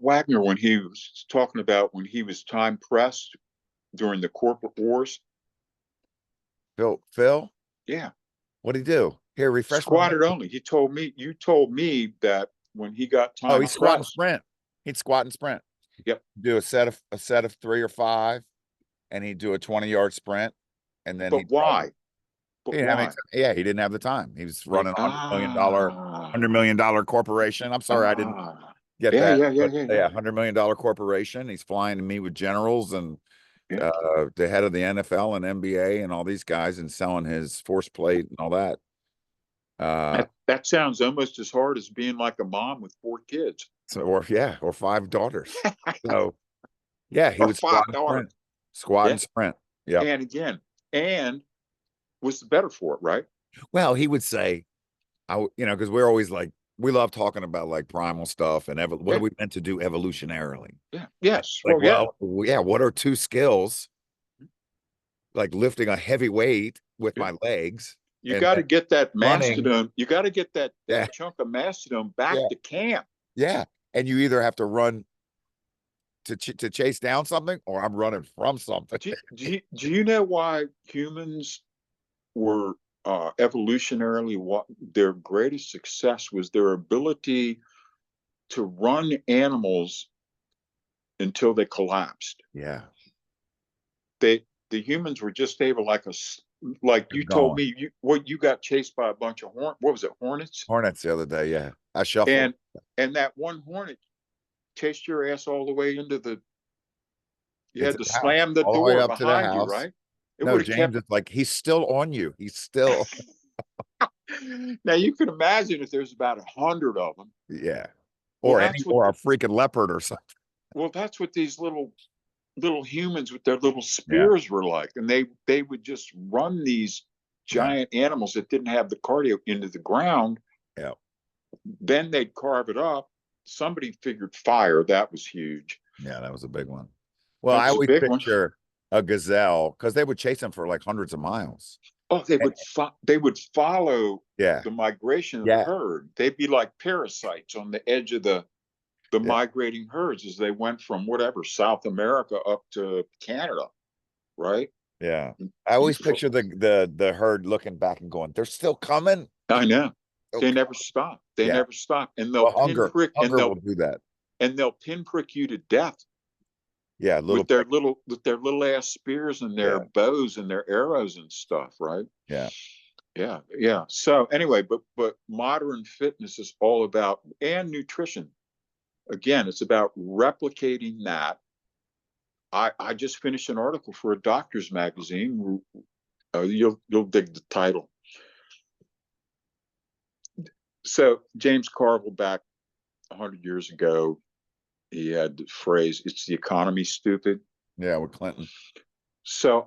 Wagner, when he was talking about when he was time pressed during the corporate wars.
Phil?
Yeah.
What'd he do? Here, refresh my
Squatted
memory.
only. You told me that when he got
Oh,
time
he's squat and
pressed.
sprint. He'd squat and sprint.
Yep.
Do a set of 3 or 5, and he'd do a 20-yard sprint, and then
But
he'd probably
why?
he
But
didn't have any
why?
time. Yeah, he didn't have the time. He was
Like,
running $100 million corporation. I'm sorry, I didn't get
yeah,
that,
yeah, yeah,
but
yeah, yeah.
yeah, $100 million corporation. He's flying to meet with generals and
Yeah.
the head of the NFL and NBA and all these guys and selling his force plate and all that.
That sounds almost as hard as being like a mom with 4 kids.
So, or 5 daughters. So yeah, he
Or
would squat
5
and
daughters.
sprint, squat
Yeah.
and sprint. Yep.
And again, and was the better for it, right?
Well, he would say, because we're always like, we love talking about like primal stuff and what are
Yeah.
we meant to do evolutionarily?
Yeah. Yes.
Like,
Well, yeah.
well, yeah, what are 2 skills? Like lifting a heavy weight with
Yeah.
my legs
You
and
got
then
to get that
running.
mastodon. You got to get that
Yeah,
chunk of mastodon back
yeah,
to camp.
yeah. And you either have to run to chase down something, or I'm running from something.
Do you know why humans were evolutionarily what their greatest success was their ability to run animals until they collapsed.
Yeah,
The humans were just able, like you
keep
told
going.
me, you got chased by a bunch of what was it, hornets?
Hornets the other day. Yeah, I shuffled.
And that one hornet chased your ass all the way into the. You
It's
had
a
to
house
slam the
all the way
door
up to the
behind you,
house.
right? It
No,
would have
James,
kept.
it's like he's still on you. He's still,
Now you can imagine if there's about 100 of them.
yeah,
Well,
or
that's what.
or a freaking leopard or something.
Well, that's what these little humans with their little
Yeah,
spears were like, and they would just run these
yeah,
giant animals that didn't have the cardio into the ground.
yeah.
Then they'd carve it up. Somebody figured fire. That was huge.
Yeah, that was a big one. Well,
That
I
was a
always
big one.
picture a gazelle because they would chase them for like hundreds of miles.
Oh, they would follow
Yeah,
the migration of the
yeah,
herd. They'd be like parasites on the edge of the
yeah,
migrating herds as they went from whatever South America up to Canada, right?
yeah. I
You,
always picture the herd looking back and going, "They're still coming."
I know.
Still
They never
coming.
stop. They
Yeah.
never stop, and they'll
Well, hunger,
pinprick, and
hunger will do that.
and they'll pinprick you to death
Yeah,
with their little ass spears and their
yeah,
bows and their arrows and stuff, right?
yeah.
Yeah, yeah. So anyway, but modern fitness is all about, and nutrition. Again, it's about replicating that. I just finished an article for a doctor's magazine. You'll dig the title. So James Carville, back 100 years ago, he had the phrase, "It's the economy, stupid."
Yeah, with Clinton.
So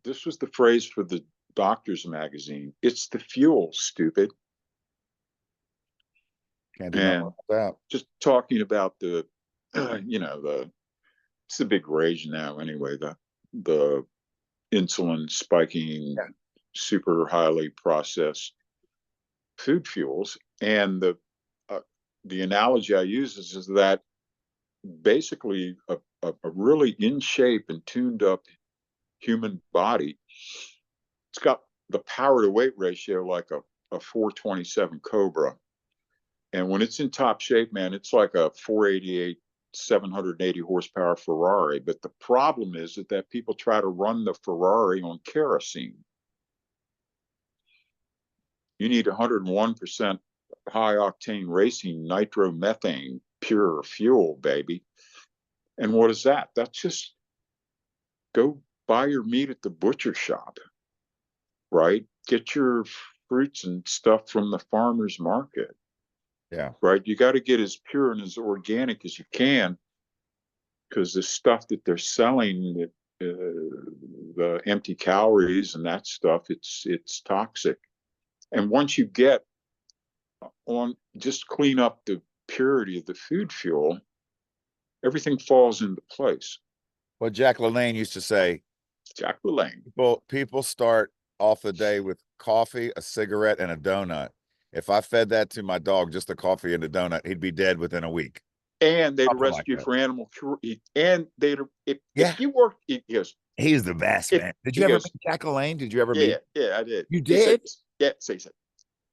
this was the phrase for the doctor's magazine. "It's the fuel, stupid."
Can't do nothing
And
about that.
just talking about the, it's a big rage now anyway. The insulin spiking,
Yeah.
super highly processed food fuels, and the analogy I use is that basically a really in shape and tuned up human body, it's got the power to weight ratio like a 427 Cobra. And when it's in top shape, man, it's like a 488, 780 horsepower Ferrari. But the problem is that people try to run the Ferrari on kerosene. You need 101% high octane racing nitromethane, pure fuel, baby. And what is that? That's just go buy your meat at the butcher shop, right? Get your fruits and stuff from the farmer's market,
Yeah.
right? You got to get as pure and as organic as you can, because the stuff that they're selling, the empty calories and that stuff, it's toxic. And once you get on, just clean up the purity of the food fuel, everything falls into place.
What Jack LaLanne used to say,
Jack LaLanne.
people start off the day with coffee, a cigarette, and a donut. If I fed that to my dog, just a coffee and a donut, he'd be dead within a week.
And they'd
Something
arrest
like
you
that.
for animal cruelty. And they'd,
Yeah,
if you work, he goes,
he's the best,
if
man. Did you
he
ever
goes,
meet Jack LaLanne? Did you ever
yeah,
meet?
yeah, I did.
You
He said,
did?
yeah, so he said,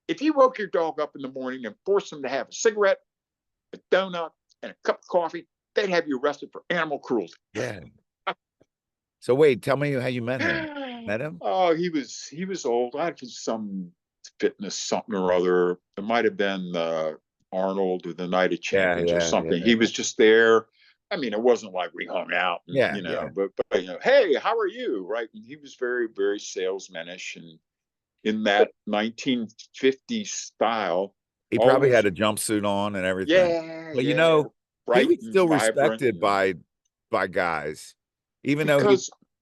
if you woke your dog up in the morning and forced him to have a cigarette, a donut, and a cup of coffee, they'd have you arrested for animal cruelty.
Yeah. So wait, tell me how you met him. Met him?
Oh, he was old. I had some fitness something or other. It might have been Arnold or the Night of
Yeah,
Champions or
yeah,
something.
yeah,
He was just there. I mean, it wasn't like we hung out, and,
yeah, yeah.
but hey, how are you? Right? And he was very, very salesmanish, and in that 1950s style,
He probably had
always,
a jumpsuit on and everything.
yeah,
Well,
yeah,
he
bright
was
and
still
vibrant,
respected
and
by guys, even though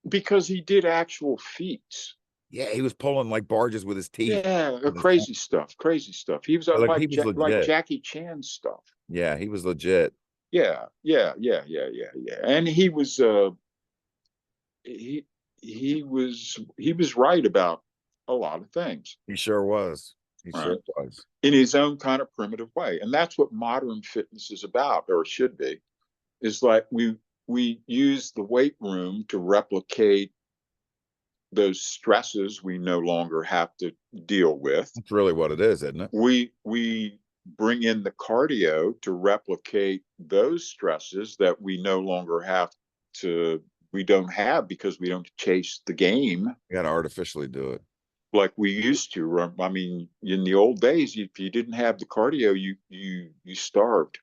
because he did actual feats.
yeah, he was pulling like barges with his teeth.
Yeah,
With his,
crazy stuff, crazy stuff. He was
like he was
like
legit.
Jackie Chan stuff.
Yeah, he was legit.
Yeah, yeah, yeah, yeah, yeah, yeah. And he he was right about a lot of things,
He sure was. He sure
right?
was.
In his own kind of primitive way. And that's what modern fitness is about, or should be. Is like we use the weight room to replicate those stresses we no longer have to deal with.
That's really what it is, isn't it?
We bring in the cardio to replicate those stresses that we no longer have to, we don't have, because we don't chase the game
You got to artificially do it.
like we used to. I mean, in the old days, if you didn't have the cardio, you starved,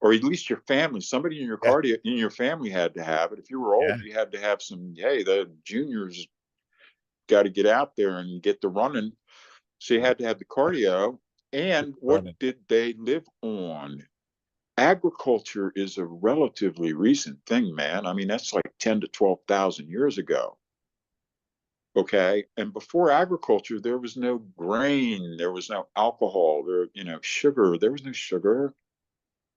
or at least your family, somebody in your
Yeah,
cardio in your family had to have it. If you were
yeah.
old, you had to have some. Hey, the juniors got to get out there and get the running. So you had to have the cardio. And what
Running.
did they live on? Agriculture is a relatively recent thing, man. I mean, that's like 10 to 12,000 years ago. Okay. And before agriculture, there was no grain, there was no alcohol, sugar, there was no sugar.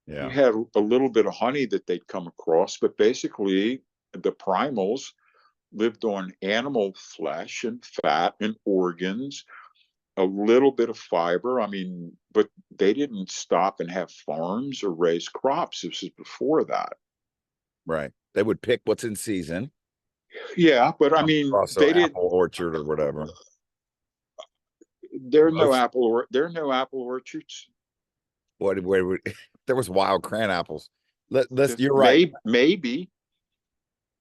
You
Yeah,
had a little bit of honey that they'd come across, but basically the primals lived on animal flesh and fat and organs, a little bit of fiber. I mean, but they didn't stop and have farms or raise crops. This is before that.
right. They would pick what's in season.
Yeah, but I mean,
Also,
they did.
apple orchard or whatever.
There are no
Most
apple or there are no apple orchards.
what? Where would? There was wild cran apples. You're right.
Maybe,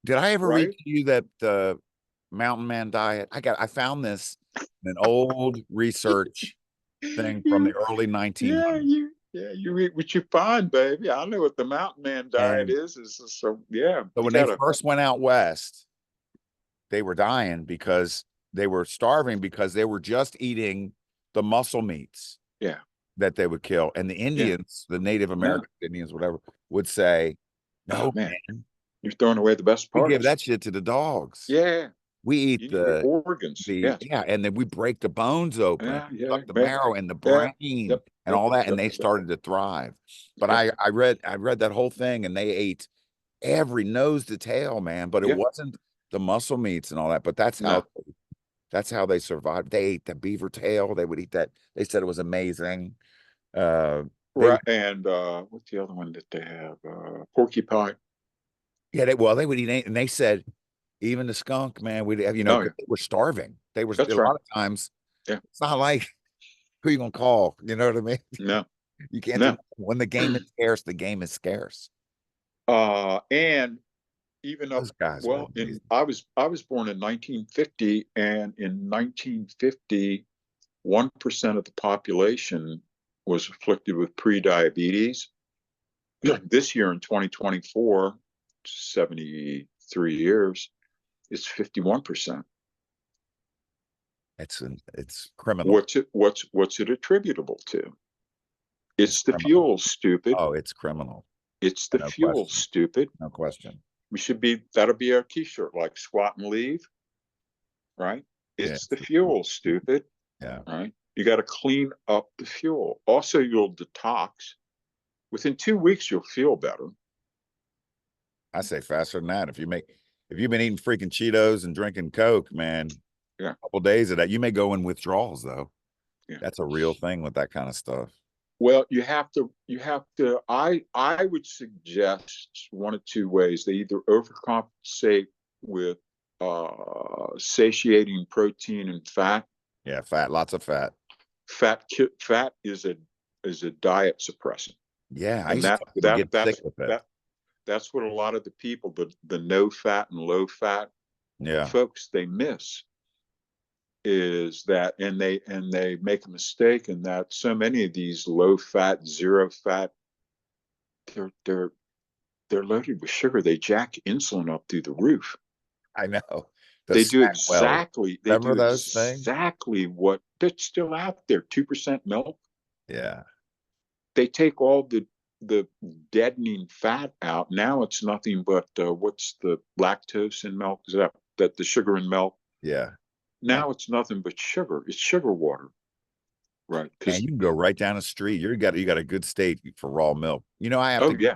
Did I ever read
right?
to you that the mountain man diet? I found this in an old research thing from the
You,
early
yeah,
1900s.
you eat what you find, baby. I know what the mountain man diet
And
is so yeah,
so
you
when they
gotta,
first went out west, they were dying because they were starving because they were just eating the muscle meats
yeah,
that they would kill. And the
yeah,
Indians, the Native
no,
American Indians, whatever, would say,
oh
no,
man,
man,
you're throwing away the best
we give
parts.
that shit to the dogs.
Yeah,
We eat
you need the organs.
the
Yes,
yeah, and then we break the bones open,
yeah, yeah,
suck the
man.
marrow and the
Yeah,
brain
yep,
and
yep,
all that, and
yep,
they
yep,
started to thrive. But
yep.
I read that whole thing, and they ate every nose to tail, man. But it
Yeah,
wasn't the muscle meats and all that. But
no,
that's how they survived. They ate the beaver tail. They would eat that. They said it was amazing. They
right. And what's the other one that they have? Porcupine.
yeah, they would eat, and they said even the skunk, man, we'd have,
Oh
'cause
yeah,
they were starving. They were a
that's right.
lot of times.
Yeah,
It's not like who you gonna call? You know what I mean?
no,
You can't do
no.
when the game is scarce. The game is scarce.
And even up,
Those guys were
well,
amazing.
I was born in 1950, and in 1950, 1% of the population was afflicted with pre-diabetes. This year in 2024, 73 years, it's 51%.
It's criminal.
What's it attributable to?
It's
It's the
criminal.
fuel, stupid.
Oh, it's criminal.
It's the
No
fuel,
question.
stupid.
No question.
That'll be our t-shirt, like squat and leave, right?
Yeah.
It's the fuel, stupid,
Yeah.
right? You got to clean up the fuel. Also, you'll detox. Within 2 weeks, you'll feel better.
I say faster than that. If you've been eating freaking Cheetos and drinking Coke, man,
Yeah,
a couple days of that, you may go in withdrawals though.
yeah.
That's a real thing with that kind of stuff.
Well, I would suggest one of two ways. They either overcompensate with satiating protein and fat.
Yeah, fat, lots of fat.
Fat is a diet suppressant,
Yeah, I
and
used to get sick with it.
that's what a lot of the people, the no fat and low fat
Yeah,
folks, they miss is that, and they make a mistake in that so many of these low fat, zero fat, they're they're they're loaded with sugar. They jack insulin up through the roof.
I know. The snack wells.
They
Remember
do
those things?
exactly what that's still out there. 2% milk.
Yeah,
They take all the deadening fat out. Now it's nothing but what's the lactose in milk? Is that the sugar in milk?
yeah.
Now it's nothing but sugar. It's sugar water, right?
Man,
Because
you can go right down the street. You got a good state for raw milk. You know, I have to
oh
get
yeah,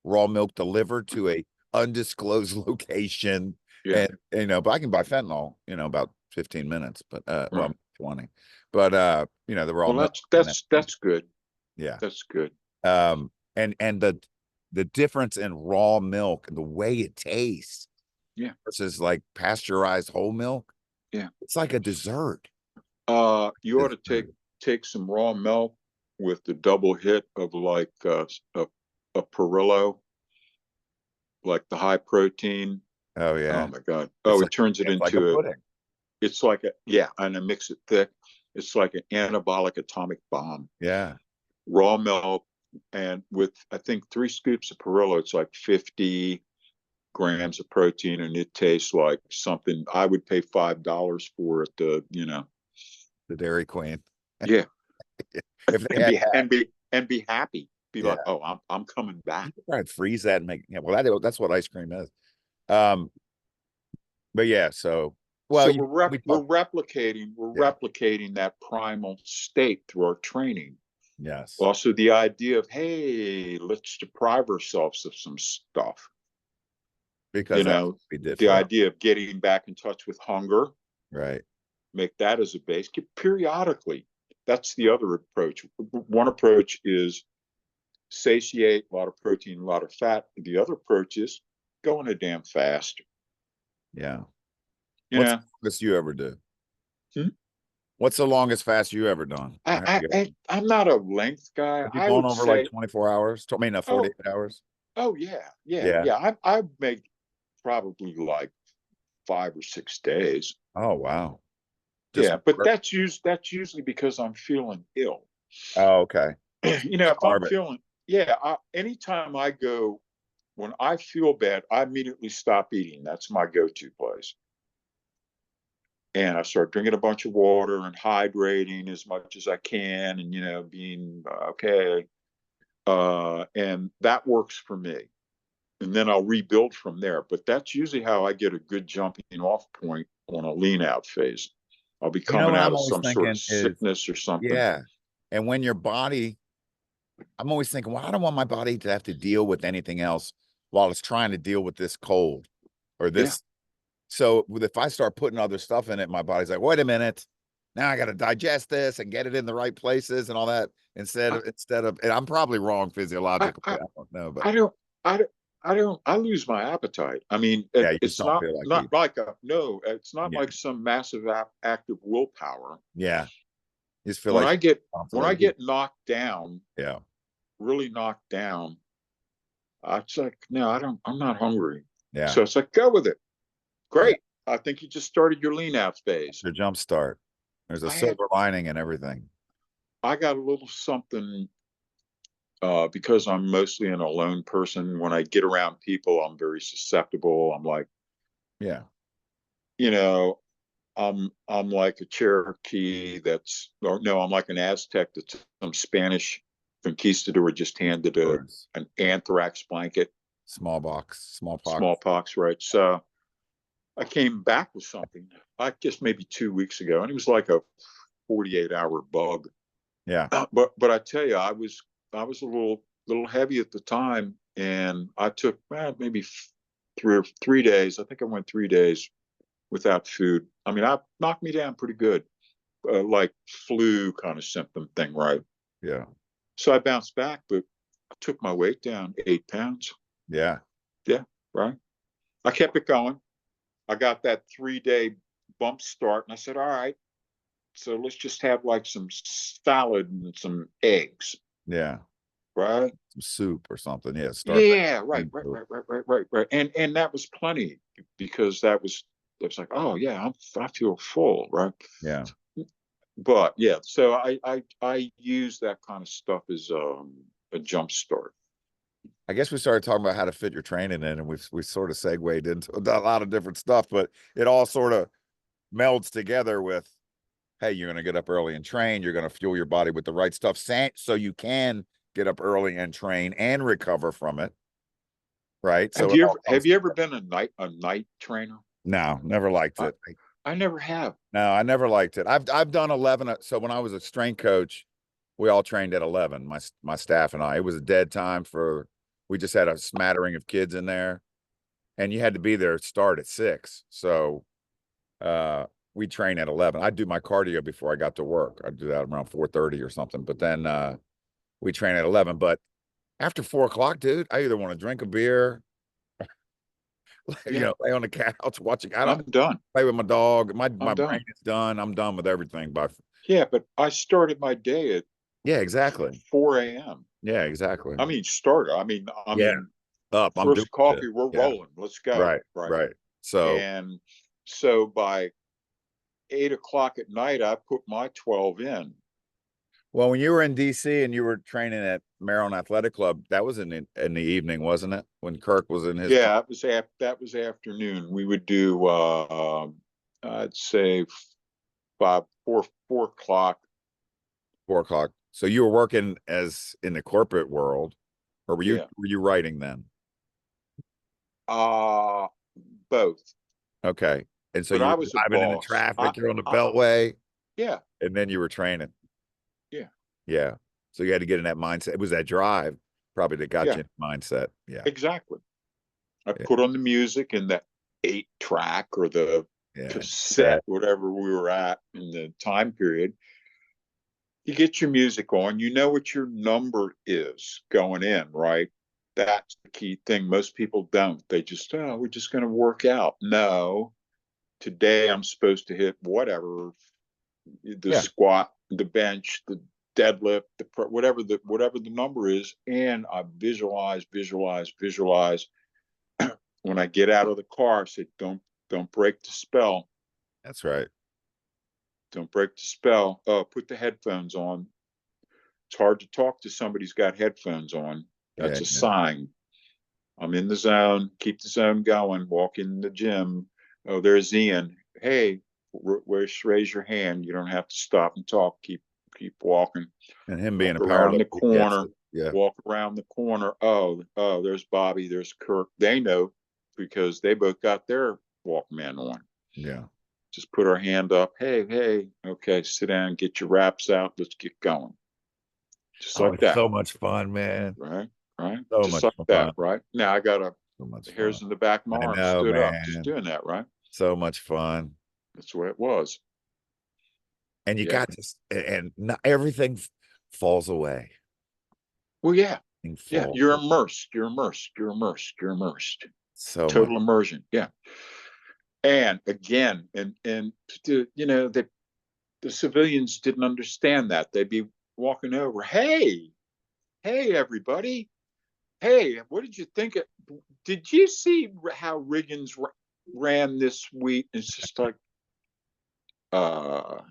raw milk delivered to a undisclosed location,
yeah,
and but I can buy fentanyl, about 15 minutes, but
right.
20. But the raw
Well,
milk and
that's good.
yeah.
That's good.
And the difference in raw milk and the way it tastes
Yeah,
versus like pasteurized whole milk,
yeah.
it's like a dessert.
You ought to
Dessert.
take some raw milk with the double hit of like a Perillo, like the high protein.
Oh
Oh
yeah.
my God!
It's
Oh,
like
it turns it
it's like a
into a.
pudding.
It's like a, yeah, and I mix it thick. It's like an anabolic atomic bomb.
Yeah.
Raw milk, and with I think 3 scoops of Perillo, it's like 50 grams of protein, and it tastes like something I would pay $5 for it.
The Dairy Queen.
Yeah,
If they had that,
and be happy. Be
yeah.
like, oh, I'm coming
You
back.
could probably freeze that and make, yeah, well, that's what ice cream is. Um, but yeah, so well,
So
we talked,
we're
yeah,
replicating that primal state through our training.
yes,
Also, the idea of, hey, let's deprive ourselves of some stuff.
because that's what we did
The
forever,
idea of getting back in touch with hunger,
right?
make that as a base, periodically. That's the other approach. One approach is satiate, a lot of protein, a lot of fat. The other approach is going a damn fast.
Yeah.
You
What's
know,
the longest you ever do?
hmm?
What's the longest fast you ever done?
I'm not a length guy.
Have you
I
gone
would
over like
say,
24 hours? I mean,
oh,
48 hours?
oh yeah, yeah,
Yeah.
yeah. I make probably like 5 or 6 days.
Oh, wow. Just
Yeah, but
work.
that's usually because I'm feeling ill.
Oh, okay.
If I'm
Starve it.
feeling, yeah, anytime I go, when I feel bad, I immediately stop eating. That's my go-to place. And I start drinking a bunch of water and hydrating as much as I can, and being okay. And that works for me. And then I'll rebuild from there. But that's usually how I get a good jumping off point on a lean out phase. I'll be
You know
coming
what
out
I'm
of
always
some sort of
thinking is,
sickness or something.
yeah. And when your body, I'm always thinking, well, I don't want my body to have to deal with anything else while it's trying to deal with this cold or
Yeah.
this. So if I start putting other stuff in it, my body's like, wait a minute. Now I got to digest this and get it in the right places and all that instead of, and I'm probably wrong
I,
physiologically.
I,
I don't know, but
I don't, I don't, I lose my appetite. I mean,
yeah, you just
it's
don't
not,
feel like
not
eating.
like a, no, it's not
Yeah.
like some massive act of willpower.
Yeah. You just feel
When
like
I get, when I
constantly.
get knocked down,
Yeah.
really knocked down, it's like, no, I'm not hungry.
Yeah.
So it's like, go with it.
Yeah.
Great. I think you just started your lean out phase.
The jump start. There's a
I had,
silver lining in everything.
I got a little something, because I'm mostly an alone person. When I get around people, I'm very susceptible. I'm like,
Yeah.
you know, I'm like a Cherokee that's, or no, I'm like an Aztec that's some Spanish conquistador just handed
Yours.
an anthrax blanket,
Smallpox.
smallpox, right? So I came back with something, I guess maybe 2 weeks ago, and it was like a 48-hour bug.
Yeah.
But I tell you, I was a little heavy at the time, and I took maybe 3 days. I think I went 3 days without food. I mean, I knocked me down pretty good, like flu kind of symptom thing, right?
Yeah.
So I bounced back, but I took my weight down 8 pounds.
Yeah.
Yeah, right. I kept it going. I got that 3 day bump start, and I said, all right, so let's just have like some salad and some eggs,
Yeah.
right?
Some soup or something. Yeah. Start back.
Yeah, right, right, right, right, right, right, right. And that was plenty, because that was like, oh yeah, I feel full, right?
Yeah.
But yeah, so I use that kind of stuff as a jump start.
I guess we started talking about how to fit your training in, and we sort of segued into a lot of different stuff, but it all sort of melds together with, hey, you're going to get up early and train. You're going to fuel your body with the right stuff, so you can get up early and train and recover from it. Right. So
Have
it
you
all
ever have
comes
you ever
together.
been a night trainer?
No, never liked
I
it.
I never have.
No, I never liked it. I've done 11. So when I was a strength coach, we all trained at 11. My staff and I. It was a dead time for. We just had a smattering of kids in there, and you had to be there start at 6. So uh we train at 11. I do my cardio before I got to work. I do that around 4:30 or something. But then we train at 11. But after 4 o'clock, dude, I either want to drink a beer,
Yeah,
lay on the couch watching. I don't
I'm done.
play with my dog. My
I'm
brain
done.
is done. I'm done with everything by.
Yeah, but I started my day at
Yeah, exactly.
4 a.m.
Yeah, exactly.
I mean, starter. I
Yeah,
mean,
I'm doing
first
shit.
coffee, we're
Yeah,
rolling. Let's go.
right,
Right.
right. So,
And so by 8 o'clock at night, I put my 12 in.
well, when you were in DC and you were training at Maryland Athletic Club, that was in the evening, wasn't it? When Kirk was in his
Yeah, that was afternoon. We would do I'd say 4 o'clock.
4 o'clock. So you were working as in the corporate world, or were you
Yeah.
were you writing then?
Uh Both.
Okay. And so
But
you
I
were
was a
driving in the
boss.
traffic, you're on the Beltway,
Yeah,
and then you were training.
yeah,
Yeah. So you had to get in that mindset. It was that drive probably that got
yeah,
you in mindset. Yeah.
exactly. I
Yeah.
put on the music in the 8 track or the
Yeah.
cassette, whatever we were at in the time period. You get your music on, you know what your number is going in, right? That's the key thing. Most people don't. They just, oh, we're just going to work out. No, today I'm supposed to hit whatever, the
Yeah.
squat, the bench, the deadlift, whatever the number is, and I visualize. When I get out of the car, I say, don't break the spell.
That's right.
Don't break the spell. Put the headphones on. It's hard to talk to somebody who's got headphones on.
Yeah.
That's a
Yeah.
sign. I'm in the zone. Keep the zone going. Walk in the gym. Oh, there's Ian. Hey, raise your hand. You don't have to stop and talk. Keep walking.
And him being
Walk
a
around
powerlifter,
the
he gets
corner.
it. Yeah.
Walk around the corner. Oh, there's Bobby. There's Kirk. They know because they both got their Walkman on.
Yeah.
Just put our hand up. Hey. Okay, sit down. Get your wraps out. Let's get going. Just
Oh,
like
it's
that.
so much fun, man.
Right.
So
Just
much
like that.
fun.
Right. Now I got
So much
the
fun.
hairs in the back of my
I
arm
know,
stood up just
man.
doing that. Right.
So much fun.
That's the way it was.
And you
Yeah.
got just and not, everything falls away.
Well, yeah.
Everything
Yeah.
falls
You're
away.
immersed. You're immersed. You're immersed. You're immersed.
So much.
Total immersion. Yeah. And again, and the civilians didn't understand that. They'd be walking over. Hey, everybody. Hey, what did you think? Did you see how Riggins ran this week? It's just like, uh,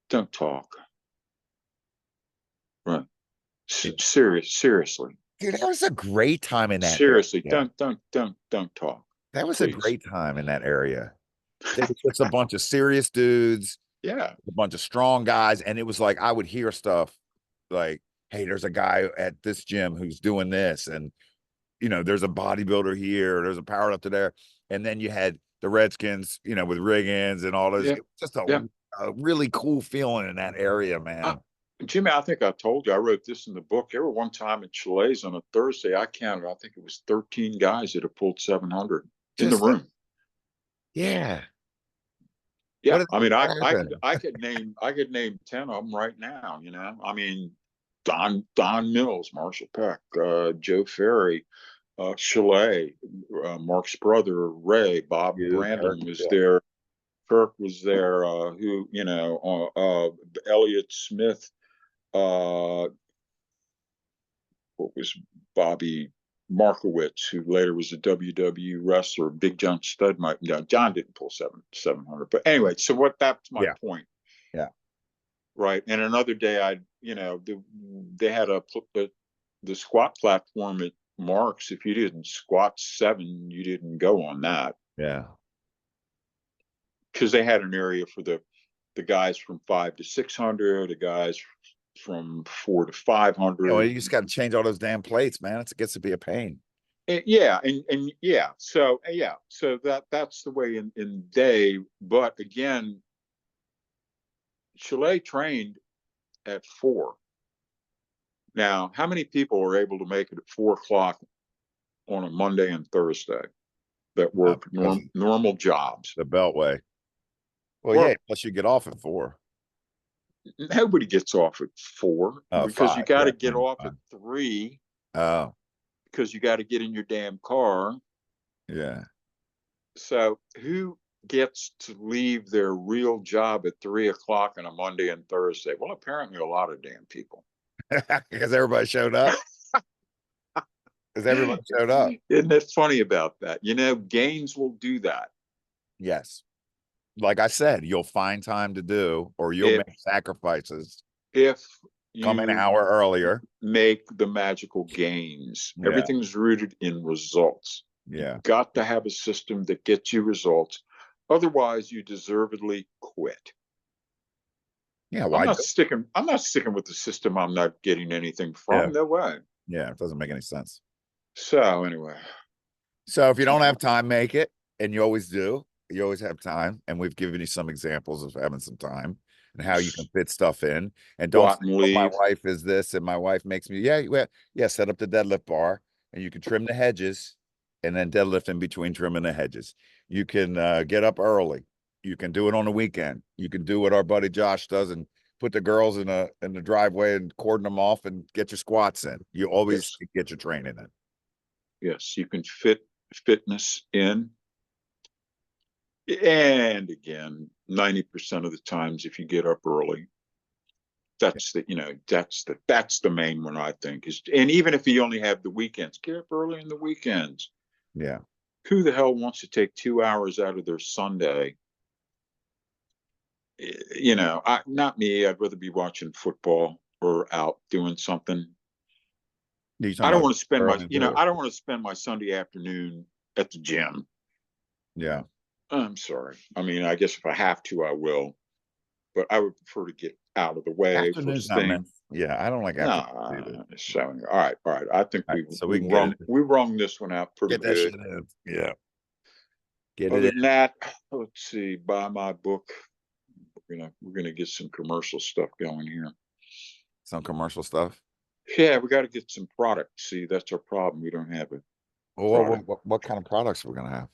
don't talk. Right. Seriously.
Dude, that was a great time in that
Seriously.
area.
Don't talk.
That was a
Please.
great time in that area. There was just a bunch of serious dudes,
Yeah.
a bunch of strong guys, and it was like I would hear stuff like, "Hey, there's a guy at this gym who's doing this," and there's a bodybuilder here, there's a powerlifter there, and then you had the Redskins, with Riggins and all those.
Yeah.
It was just
Yeah.
a really cool feeling in that area, man.
Jimmy, I think I told you, I wrote this in the book. There were one time at Chile's on a Thursday, I counted, I think it was 13 guys that have pulled 700 in the
Just
room.
yeah. What
Yeah.
did
I mean,
happen?
I could name 10 of them right now, I mean, Don Mills, Marshall Peck, Joe Ferry, Chalet, Mark's brother, Ray, Bob
You, Kirk,
Brandon was there. Kirk was there, Elliott Smith, uh, what was Bobby Markowitz, who later was a WWE wrestler, Big John Stud. John didn't pull 700, but anyway. So that's my
yeah,
point,
yeah.
right? And another day, they had the squat platform at Mark's. If you didn't squat 7, you didn't go on that.
Yeah.
Because they had an area for the guys from 5 to 600, the guys from 4 to 500.
You just got to change all those damn plates, man. It gets to be a pain.
Yeah, and yeah, so that's the way in day. But again, Chalet trained at 4. Now, how many people are able to make it at 4 o'clock on a Monday and Thursday that work normal jobs?
The Beltway. Well,
Well,
yeah. Plus, you get off at 4.
nobody gets off at 4
Oh,
because
5.
you got to
Yeah,
get off
5.
at 3
Oh,
because you got to get in your damn car.
yeah.
So who gets to leave their real job at 3 o'clock on a Monday and Thursday? Well, apparently a lot of damn people.
Because everybody showed up. Because everybody showed up.
Isn't it funny about that? Gaines will do that.
Yes. Like I said, you'll find time to do, or you'll make sacrifices.
If
Come an
you
hour earlier.
make the magical gains,
Yeah.
everything's rooted in results.
Yeah.
You've got to have a system that gets you results. Otherwise, you deservedly quit.
Yeah.
I'm not sticking with the system I'm not getting anything from.
Yeah.
No way.
Yeah. It doesn't make any sense.
So anyway.
So if you don't have time, make it. And you always do. You always have time. And we've given you some examples of having some time and how you can fit stuff in. And don't say, my wife is this and my wife makes me, set up the deadlift bar and you can trim the hedges and then deadlift in between trimming the hedges. You can get up early. You can do it on the weekend. You can do what our buddy Josh does and put the girls in the driveway and cordon them off and get your squats in. You always get your training in.
Yes, you can fit fitness in And again, 90% of the times, if you get up early, that's that's the main one, I think, is. And even if you only have the weekends, get up early in the weekends.
Yeah.
Who the hell wants to take 2 hours out of their Sunday? Not me. I'd rather be watching football or out doing something.
You
I
talking
don't
about
want to spend my,
early and do it.
I don't want to spend my Sunday afternoon at the gym.
Yeah.
I'm sorry. I mean, I guess if I have to, I will, but I would prefer to get out of the way
Afternoon's
first
not meant.
thing.
Yeah, I don't like afternoon either.
Nah, so all right. I think
All right, so we
we
can get it.
we rung this one out pretty
Get that
good.
shit in. Yeah. Get it
Other
in.
than that, let's see. Buy my book. We're gonna get some commercial stuff going here.
Some commercial stuff.
Yeah, we got to get some product. See, that's our problem. We don't have a
Well,
product.
what kind of products are we gonna have?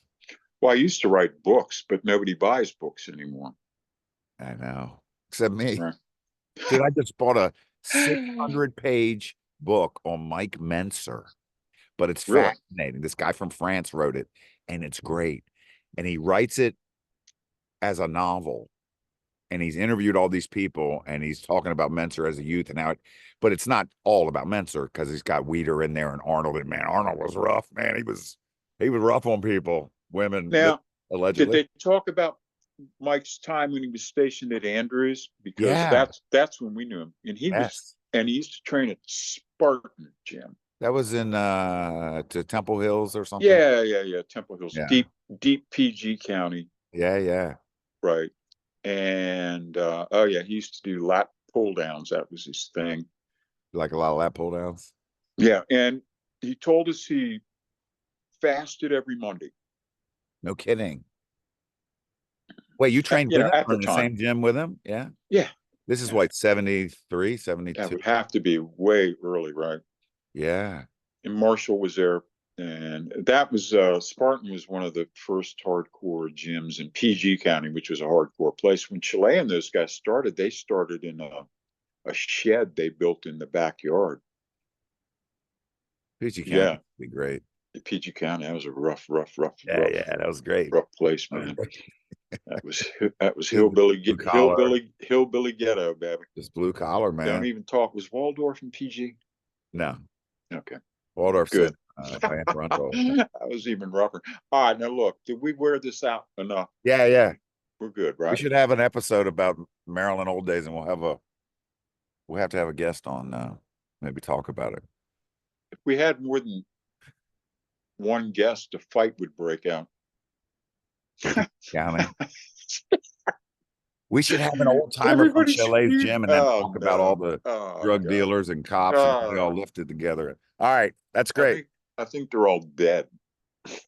Well, I used to write books, but nobody buys books anymore.
I know. Except me.
Right.
Dude, I just bought a 600-page book on Mike Menser, but it's
Really?
fascinating. This guy from France wrote it, and it's great. And he writes it as a novel, and he's interviewed all these people, and he's talking about Menser as a youth and how but it's not all about Menser because he's got Weeder in there and Arnold. And man, Arnold was rough, man. He was rough on people, women,
Now, did
allegedly.
they talk about Mike's time when he was stationed at Andrews? Because
Yeah,
that's when we knew him, and
yes.
he used to train at Spartan Gym.
That was in to Temple Hills or something.
Yeah. Temple Hills,
Yeah.
deep PG County,
Yeah, yeah.
right? And oh yeah, he used to do lat pull downs. That was his thing.
Like a lot of lat pull downs.
Yeah, and he told us he fasted every Monday.
No kidding. Wait, you trained
You
with
know,
him
at
or
the
in the
time.
same gym with him? Yeah.
Yeah,
This is
yeah.
what, 73,
That
72?
would have to be way early, right?
Yeah.
And Marshall was there, and that was Spartan was one of the first hardcore gyms in PG County, which was a hardcore place. When Chile and those guys started, they started in a shed they built in the backyard.
PG County
Yeah,
would be great.
PG County. That was a
Yeah, that was great.
rough place,
That was
man.
great.
That was
Just blue collar,
hillbilly ghetto, baby.
just blue collar,
Don't
man.
even talk. Was Waldorf in PG?
No,
Okay,
Waldorf's in
good.
Van Brundle.
I was even rougher. All right, now look, did we wear this out enough?
Yeah, yeah.
We're good,
We
right?
should have an episode about Maryland old days, and we'll have to have a guest on maybe talk about it.
If we had more than one guest, a fight would break out.
County. We should have an old timer from
Everybody's
Chile's
huge.
gym and then
Oh
talk about all
no.
the
Oh
drug
God.
dealers and cops and how they all
Uh,
lifted together. All right, that's
I
great.
think I think they're all dead.
It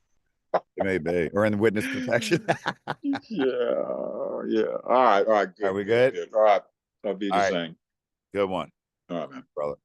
may be. Or in witness protection.
Yeah. All right,
Are
good,
we good?
good. All right. I'll be
All
the
right,
same.
good one,
All right, man.
brother.